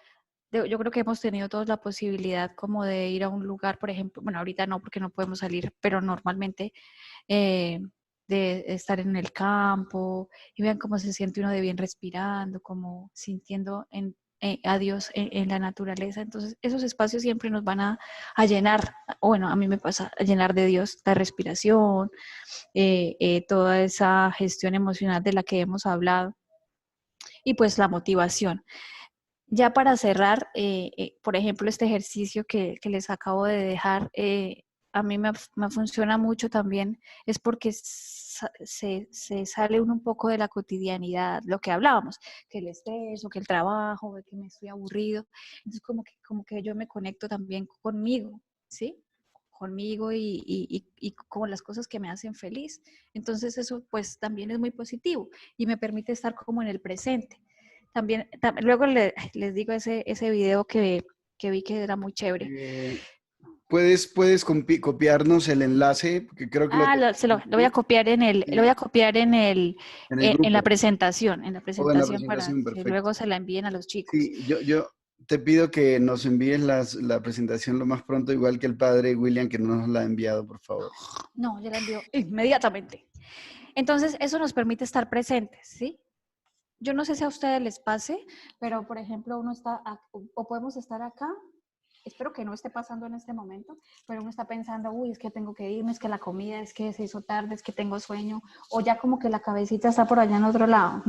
Yo creo que hemos tenido todos la posibilidad como de ir a un lugar, por ejemplo, bueno, ahorita no porque no podemos salir, pero normalmente de estar en el campo y vean cómo se siente uno de bien respirando, como sintiendo a Dios en la naturaleza. Entonces, esos espacios siempre nos van a llenar, bueno, a mí me pasa, a llenar de Dios la respiración, toda esa gestión emocional de la que hemos hablado y pues la motivación. Ya para cerrar, por ejemplo, este ejercicio que les acabo de dejar, a mí me funciona mucho también, es porque se sale uno un poco de la cotidianidad, lo que hablábamos, que el estrés o que el trabajo, de que me estoy aburrido. Entonces, como que yo me conecto también conmigo, ¿sí? Conmigo y con las cosas que me hacen feliz. Entonces, eso pues también es muy positivo y me permite estar como en el presente. También luego les digo ese video que vi que era muy chévere. ¿Puedes copiarnos el enlace? Porque creo que lo voy a copiar lo voy a copiar en la presentación, para que luego se la envíen a los chicos. Sí, yo te pido que nos envíes la presentación lo más pronto, igual que el padre William, que no nos la ha enviado, por favor. No, yo la envío inmediatamente. Entonces, eso nos permite estar presentes, ¿sí? Yo no sé si a ustedes les pase, pero por ejemplo uno está, o podemos estar acá espero que no esté pasando en este momento, pero uno está pensando, uy, es que tengo que irme, es que la comida, es que se hizo tarde, es que tengo sueño, o ya como que la cabecita está por allá en otro lado.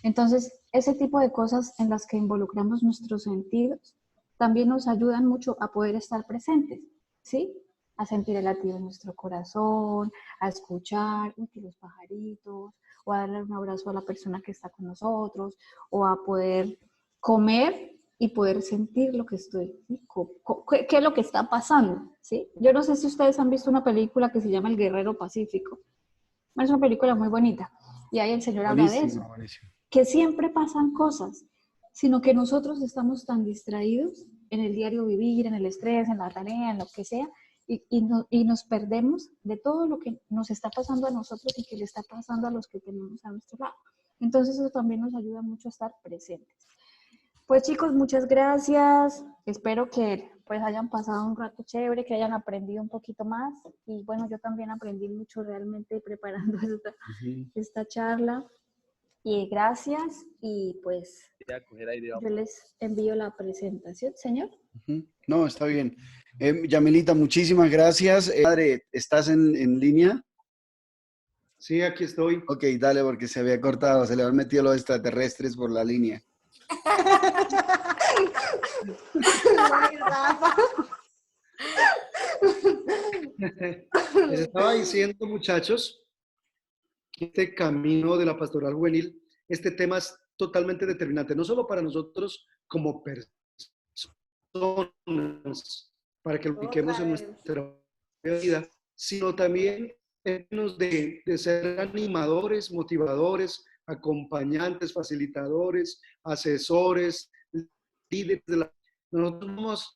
Entonces, ese tipo de cosas en las que involucramos nuestros sentidos también nos ayudan mucho a poder estar presentes, ¿sí? A sentir el latido de nuestro corazón, a escuchar los pajaritos, o a darle un abrazo a la persona que está con nosotros, o a poder comer y poder sentir lo que estoy, ¿sí? ¿Qué es lo que está pasando? ¿Sí? Yo no sé si ustedes han visto una película que se llama El Guerrero Pacífico. Es una película muy bonita y ahí el Señor habla de eso, Buenísimo. que siempre pasan cosas, sino que nosotros estamos tan distraídos en el diario vivir, en el estrés, en la tarea, en lo que sea, y nos perdemos de todo lo que nos está pasando a nosotros y que le está pasando a los que tenemos a nuestro lado. Entonces eso también nos ayuda mucho a estar presentes. Pues chicos, muchas gracias. Espero que pues hayan pasado un rato chévere, que hayan aprendido un poquito más. Y bueno, yo también aprendí mucho realmente preparando esta charla. Y gracias. Y pues yo les envío la presentación, señor. No, está bien. Yamilita, muchísimas gracias. Padre, ¿estás en línea? Sí, aquí estoy. Ok, dale, porque se había cortado, se le han metido los extraterrestres por la línea. Les estaba diciendo, muchachos, que este camino de la pastoral juvenil, este tema es totalmente determinante, no solo para nosotros como personas, para que lo apliquemos en nuestra vida, sino también en términos de ser animadores, motivadores, acompañantes, facilitadores, asesores, líderes de la... Nosotros vamos,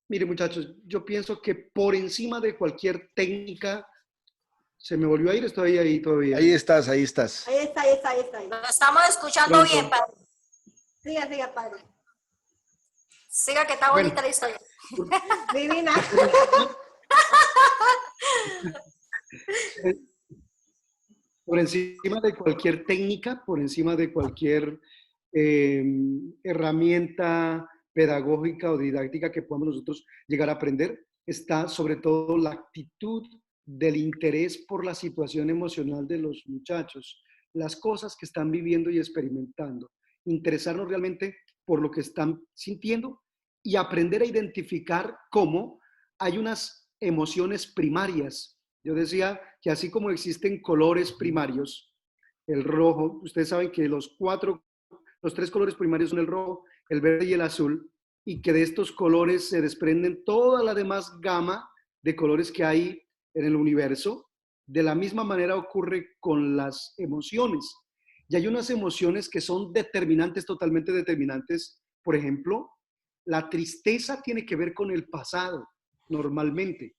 mire muchachos, yo pienso que por encima de cualquier técnica, se me volvió a ir, estoy ahí todavía. Ahí estás, ahí estás. Ahí está, ahí está, ahí está. Lo estamos escuchando bien, padre. Siga, siga, padre. Siga que está bonita la historia. Divina. Por encima de cualquier técnica, por encima de cualquier herramienta pedagógica o didáctica que podamos nosotros llegar a aprender, está sobre todo la actitud del interés por la situación emocional de los muchachos, las cosas que están viviendo y experimentando, interesarnos realmente por lo que están sintiendo y aprender a identificar cómo hay unas emociones primarias. Yo decía que así como existen colores primarios, el rojo, ustedes saben que los tres colores primarios son el rojo, el verde y el azul, y que de estos colores se desprenden toda la demás gama de colores que hay en el universo. De la misma manera ocurre con las emociones. Y hay unas emociones que son determinantes, totalmente determinantes. Por ejemplo, la tristeza tiene que ver con el pasado, normalmente.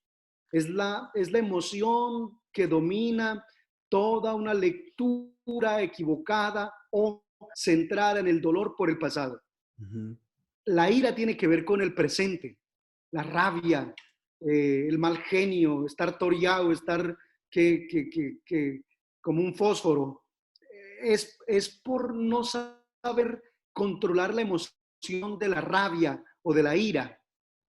Es la emoción que domina toda una lectura equivocada o centrada en el dolor por el pasado. La ira tiene que ver con el presente, la rabia, el mal genio, estar toreado, estar como un fósforo. Es por no saber controlar la emoción de la rabia o de la ira.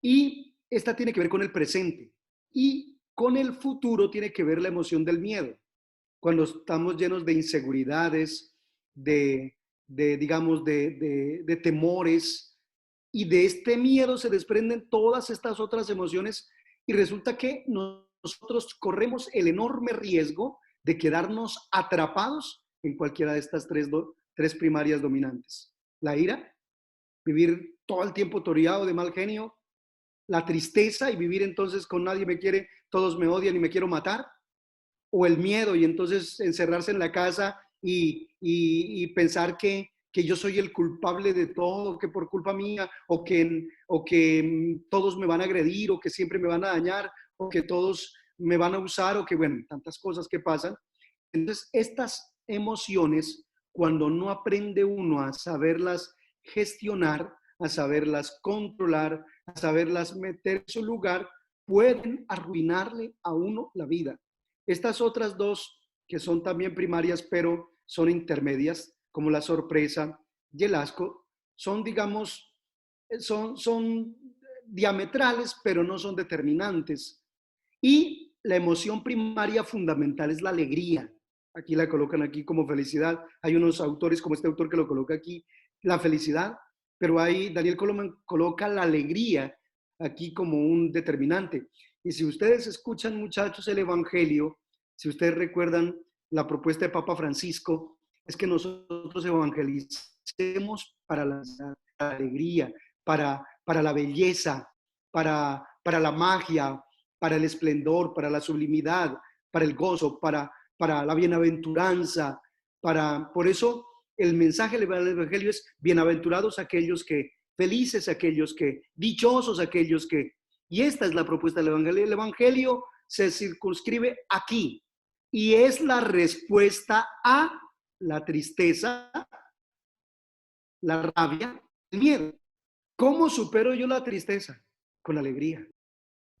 Y esta tiene que ver con el presente. Y con el futuro tiene que ver la emoción del miedo. Cuando estamos llenos de inseguridades, digamos, de temores, y de este miedo se desprenden todas estas otras emociones y resulta que nosotros corremos el enorme riesgo de quedarnos atrapados en cualquiera de estas tres primarias dominantes. La ira, vivir todo el tiempo toreado de mal genio, la tristeza y vivir entonces con nadie me quiere, todos me odian y me quiero matar, o el miedo y entonces encerrarse en la casa y pensar que yo soy el culpable de todo, que por culpa mía, o que todos me van a agredir, o que siempre me van a dañar, o que todos me van a usar, o que, bueno, tantas cosas que pasan. Entonces, estas emociones, cuando no aprende uno a saberlas gestionar, a saberlas controlar, a saberlas meter en su lugar, pueden arruinarle a uno la vida. Estas otras dos, que son también primarias, pero son intermedias, como la sorpresa y el asco, son, digamos, son diametrales, pero no son determinantes. Y la emoción primaria fundamental es la alegría. Aquí la colocan aquí como felicidad. Hay unos autores como este autor que lo coloca aquí, la felicidad, pero ahí Daniel Goleman coloca la alegría aquí como un determinante. Y si ustedes escuchan, muchachos, el Evangelio, si ustedes recuerdan la propuesta de Papa Francisco, es que nosotros evangelicemos para la alegría, para la belleza, para la magia, para el esplendor, para la sublimidad, para el gozo, para la bienaventuranza. Por eso el mensaje del Evangelio es bienaventurados aquellos que, felices aquellos que, dichosos aquellos que. Y esta es la propuesta del Evangelio. El Evangelio se circunscribe aquí y es la respuesta a la tristeza, la rabia, el miedo. ¿Cómo supero yo la tristeza? Con la alegría.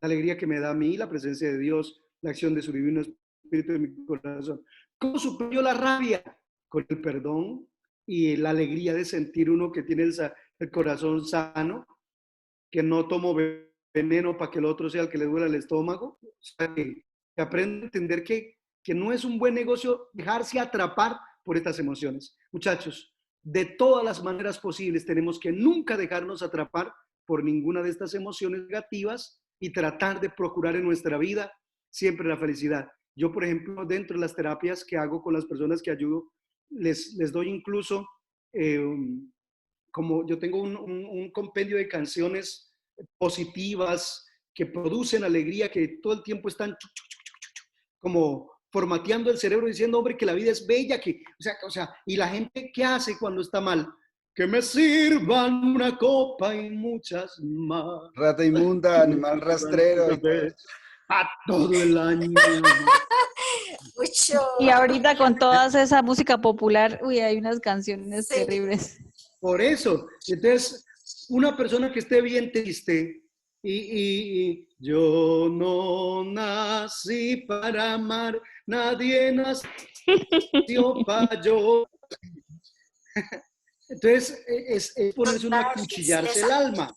La alegría que me da a mí la presencia de Dios, la acción de su divino Espíritu en mi corazón. ¿Cómo supero yo la rabia? Con el perdón y la alegría de sentir uno que tiene el corazón sano, que no tomo veneno para que el otro sea el que le duela el estómago. O sea, que aprende a entender que no es un buen negocio dejarse atrapar por estas emociones. Muchachos, de todas las maneras posibles tenemos que nunca dejarnos atrapar por ninguna de estas emociones negativas y tratar de procurar en nuestra vida siempre la felicidad. Yo, por ejemplo, dentro de las terapias que hago con las personas que ayudo, les doy incluso, como yo tengo un compendio de canciones positivas que producen alegría, que todo el tiempo están como formateando el cerebro diciendo, hombre, que la vida es bella, o sea, y la gente, ¿qué hace cuando está mal? Que me sirvan una copa y muchas más. Rata inmunda, animal rastrero. A todo el año. Mucho. Y ahorita con toda esa música popular, uy, hay unas canciones terribles. Por eso, entonces, una persona que esté bien triste y yo no nací para amar, nadie nació para yo. Entonces, es ponerse uno a cuchillarse el alma.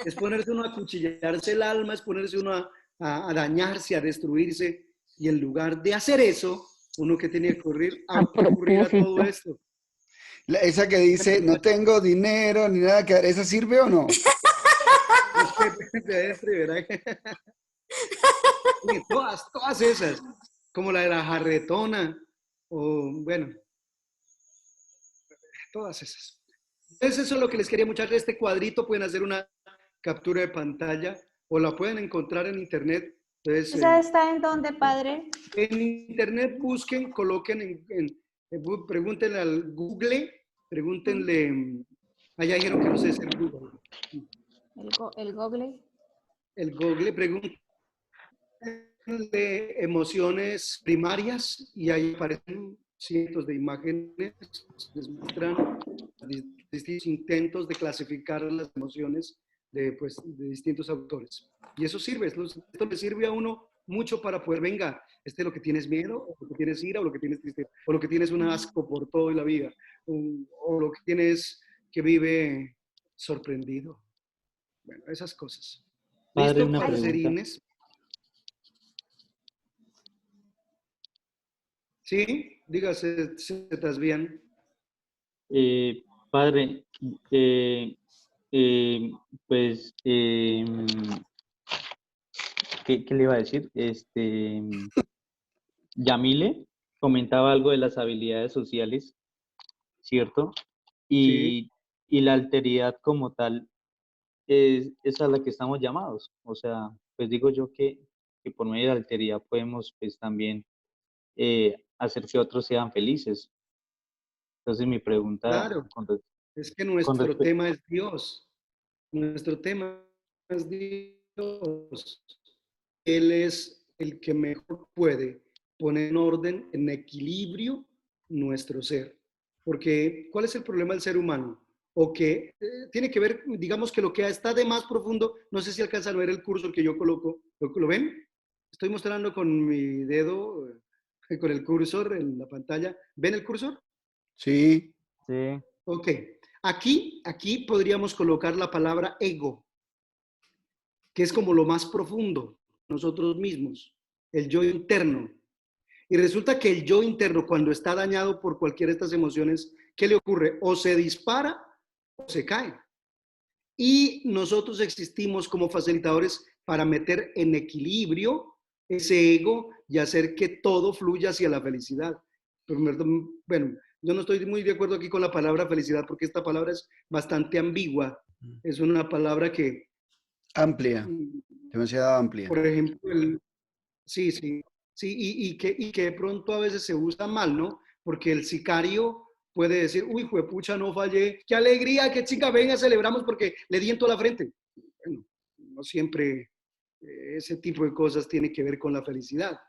Es ponerse uno a cuchillarse el alma, es ponerse uno a dañarse, a destruirse. Y en lugar de hacer eso, uno que tiene que ocurrir a todo esto. Esa que dice, no tengo dinero ni nada que dar, ¿esa sirve o no? Todas esas, como la de la jarretona, o bueno, todas esas. Entonces eso es lo que les quería mostrar. Este cuadrito pueden hacer una captura de pantalla o la pueden encontrar en internet. Entonces, ¿Esa está en dónde, padre? En internet busquen, coloquen, pregúntenle al Google, pregúntenle, allá dijeron que no sé hacer Google. El Google. El Google, pregúntenle emociones primarias y ahí aparecen cientos de imágenes, les muestran distintos intentos de clasificar las emociones de distintos autores. Y eso sirve, esto le sirve a uno mucho para poder, venga, este es lo que tienes miedo, o lo que tienes ira, o lo que tienes tristeza, o lo que tienes un asco por todo en la vida, o lo que tienes que vive sorprendido. Bueno, esas cosas. Padre, ¿Listo, una parcerines? Sí, dígase, ¿estás bien? Padre, pues, ¿qué le iba a decir? Yamile comentaba algo de las habilidades sociales, ¿cierto? Y la alteridad como tal es a la que estamos llamados. O sea, pues digo yo que por medio de la alteridad podemos pues también hacer que otros sean felices. Entonces mi pregunta... Claro, es que nuestro tema es Dios. Nuestro tema es Dios. Él es el que mejor puede poner en orden, en equilibrio nuestro ser. Porque, ¿cuál es el problema del ser humano? O que tiene que ver, digamos que lo que está de más profundo, no sé si alcanzan a ver el cursor que yo coloco, ¿lo ven? Estoy mostrando con mi dedo, con el cursor en la pantalla. ¿Ven el cursor? Sí. Sí. Ok. Aquí podríamos colocar la palabra ego. que es como lo más profundo, nosotros mismos, el yo interno. Y resulta que el yo interno, cuando está dañado por cualquiera de estas emociones, ¿qué le ocurre? O se dispara o se cae. Y nosotros existimos como facilitadores para meter en equilibrio ese ego y hacer que todo fluya hacia la felicidad. Bueno, yo no estoy muy de acuerdo aquí con la palabra felicidad porque esta palabra es bastante ambigua. Es una palabra que... Amplia, demasiado amplia. Por ejemplo, sí, y que de pronto a veces se usa mal, ¿no? Porque el sicario puede decir, uy, juepucha, no fallé, qué alegría, qué chica, venga, celebramos porque le di en toda la frente. Bueno, no siempre ese tipo de cosas tiene que ver con la felicidad.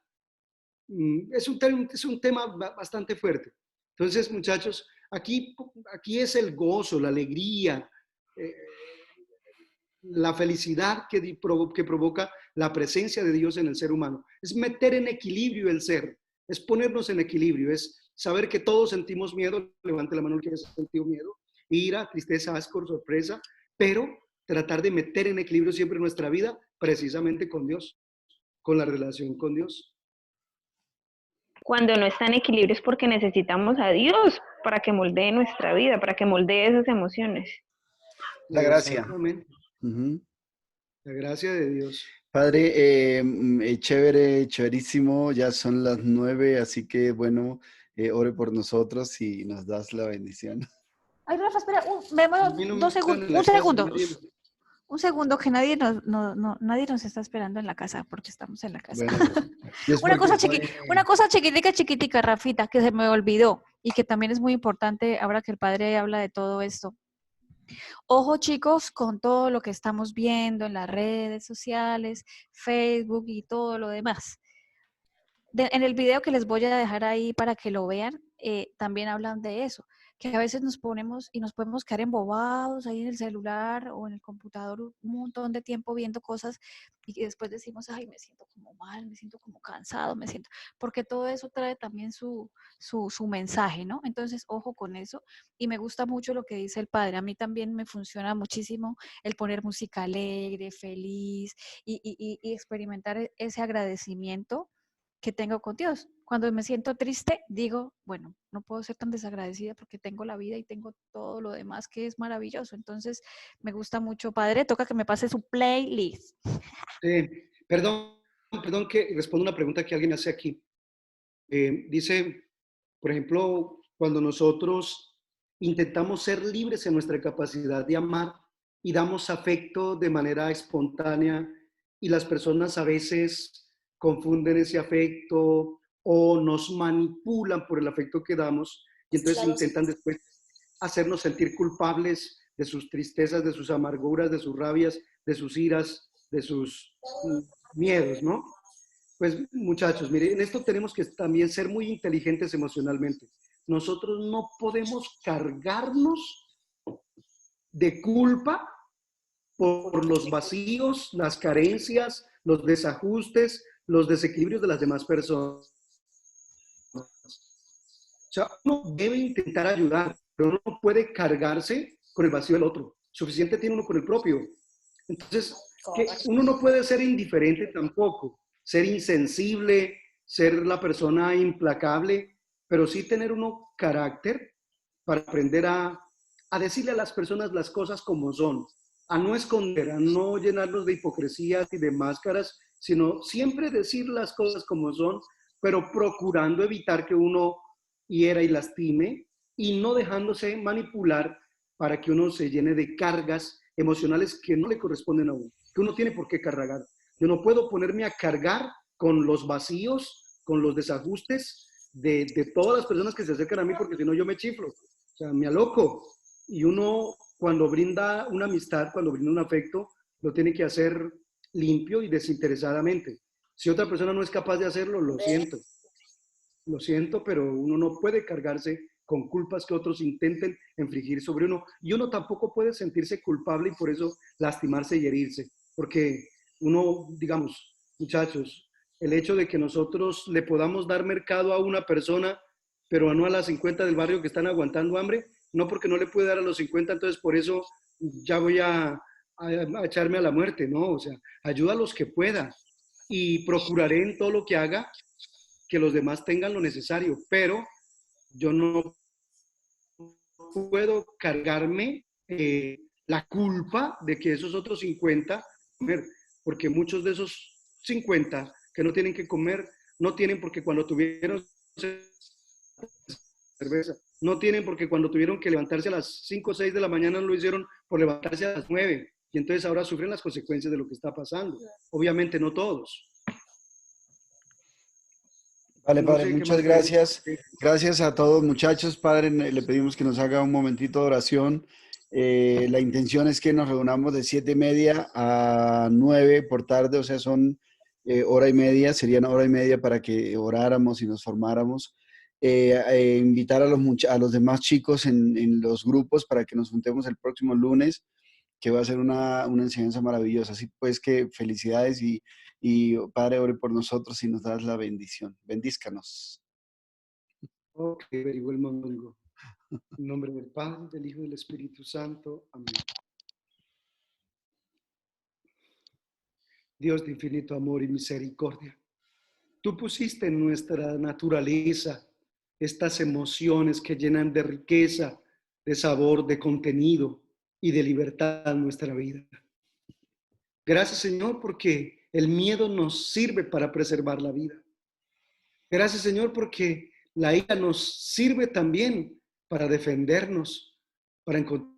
Es un tema bastante fuerte. Entonces, muchachos, aquí es el gozo, la alegría, la felicidad que provoca la presencia de Dios en el ser humano. Es meter en equilibrio el ser, es ponernos en equilibrio, es saber que todos sentimos miedo, levante la mano el que haya sentido miedo, ira, tristeza, asco, sorpresa, pero tratar de meter en equilibrio siempre nuestra vida precisamente con Dios, con la relación con Dios. Cuando no está en equilibrio es porque necesitamos a Dios para que moldee nuestra vida, para que moldee esas emociones. La gracia. La gracia de Dios. Padre, chévere, chéverísimo, ya son las 9, así que bueno, ore por nosotros y nos das la bendición. Ay, Rafa, espera, un segundo, que nadie nos está esperando en la casa, porque estamos en la casa. Bueno, una cosa chiquitica, Rafita, que se me olvidó y que también es muy importante ahora que el padre habla de todo esto. Ojo, chicos, con todo lo que estamos viendo en las redes sociales, Facebook y todo lo demás. En el video que les voy a dejar ahí para que lo vean, también hablan de eso, que a veces nos ponemos y nos podemos quedar embobados ahí en el celular o en el computador un montón de tiempo viendo cosas y después decimos, ay, me siento como mal, me siento como cansado, porque todo eso trae también su mensaje, ¿no? Entonces, ojo con eso. Y me gusta mucho lo que dice el padre. A mí también me funciona muchísimo el poner música alegre, feliz y experimentar ese agradecimiento que tengo con Dios. Cuando me siento triste, digo, bueno, no puedo ser tan desagradecida porque tengo la vida y tengo todo lo demás que es maravilloso. Entonces, me gusta mucho. Padre, toca que me pase su playlist. Perdón que respondo una pregunta que alguien hace aquí. Dice, por ejemplo, cuando nosotros intentamos ser libres en nuestra capacidad de amar y damos afecto de manera espontánea y las personas a veces confunden ese afecto o nos manipulan por el afecto que damos y entonces intentan después hacernos sentir culpables de sus tristezas, de sus amarguras, de sus rabias, de sus iras, de sus miedos, ¿no? Pues muchachos, miren, en esto tenemos que también ser muy inteligentes emocionalmente. Nosotros no podemos cargarnos de culpa por los vacíos, las carencias, los desajustes, los desequilibrios de las demás personas. O sea, uno debe intentar ayudar, pero uno no puede cargarse con el vacío del otro. Suficiente tiene uno con el propio. Entonces, que uno no puede ser indiferente tampoco, ser insensible, ser la persona implacable, pero sí tener uno carácter para aprender a decirle a las personas las cosas como son, a no esconder, a no llenarnos de hipocresías y de máscaras, sino siempre decir las cosas como son, pero procurando evitar que uno hiera y lastime y no dejándose manipular para que uno se llene de cargas emocionales que no le corresponden a uno, que uno tiene por qué cargar. Yo no puedo ponerme a cargar con los vacíos, con los desajustes de todas las personas que se acercan a mí, porque si no yo me chiflo, o sea, me aloco. Y uno cuando brinda una amistad, cuando brinda un afecto, lo tiene que hacer limpio y desinteresadamente. Si otra persona no es capaz de hacerlo, lo siento, pero uno no puede cargarse con culpas que otros intenten infligir sobre uno. Y uno tampoco puede sentirse culpable y por eso lastimarse y herirse. Porque uno, digamos, muchachos, el hecho de que nosotros le podamos dar mercado a una persona, pero no a las 50 del barrio que están aguantando hambre, no porque no le puede dar a los 50, entonces por eso ya voy a a echarme a la muerte, no, o sea, ayuda a los que pueda y procuraré en todo lo que haga que los demás tengan lo necesario, pero yo no puedo cargarme la culpa de que esos otros 50 comer, porque muchos de esos 50 que no tienen que comer, no tienen porque cuando tuvieron cerveza, no tienen porque cuando tuvieron que levantarse a las 5 o 6 de la mañana lo hicieron por levantarse a las 9, y entonces ahora sufren las consecuencias de lo que está pasando. Obviamente no todos. Vale, No Padre, sé qué muchas más gracias. decir. Gracias a todos, muchachos. Padre, le pedimos que nos haga un momentito de oración. La intención es que nos reunamos de 7:30 a 9 por tarde, o sea, son hora y media, serían hora y media para que oráramos y nos formáramos. Invitar a los demás chicos en los grupos para que nos juntemos el próximo lunes, que va a ser una enseñanza maravillosa. Así pues que felicidades y Padre, ore por nosotros y nos das la bendición. Bendízcanos. Ok, very well, Mongo. En nombre del Padre, del Hijo y del Espíritu Santo. Amén. Dios de infinito amor y misericordia, tú pusiste en nuestra naturaleza estas emociones que llenan de riqueza, de sabor, de contenido y de libertad nuestra vida. Gracias, Señor, porque el miedo nos sirve para preservar la vida. Gracias, Señor, porque la ira nos sirve también para defendernos, para encontrar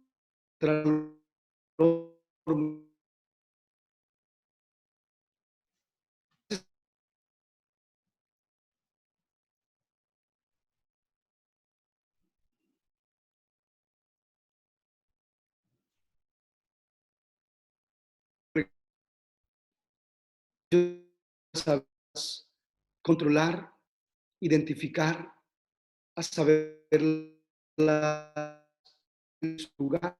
controlar, identificar, a saber su lugar.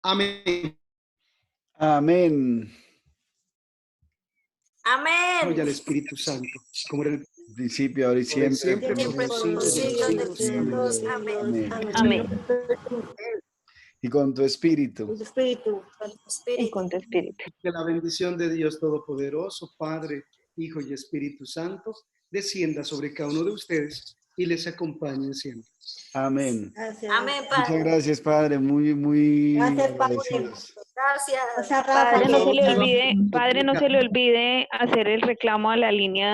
Amén. Amén. Amén. Y al Espíritu Santo, como era el Principio, ahora y siempre, siempre, Siempre por los siglos de los siglos. Amén. Amén. Amén. Y con tu espíritu. Con tu espíritu. Y con tu espíritu. Que la bendición de Dios Todopoderoso, Padre, Hijo y Espíritu Santo, descienda sobre cada uno de ustedes y les acompañe siempre. Amén. Gracias. Amén, Muchas Padre. gracias, Padre. Muy Gracias, Padre. agradecidos. Gracias. O sea, Padre, no se le Rafa, olvide, padre, no se le olvide hacer el reclamo a la línea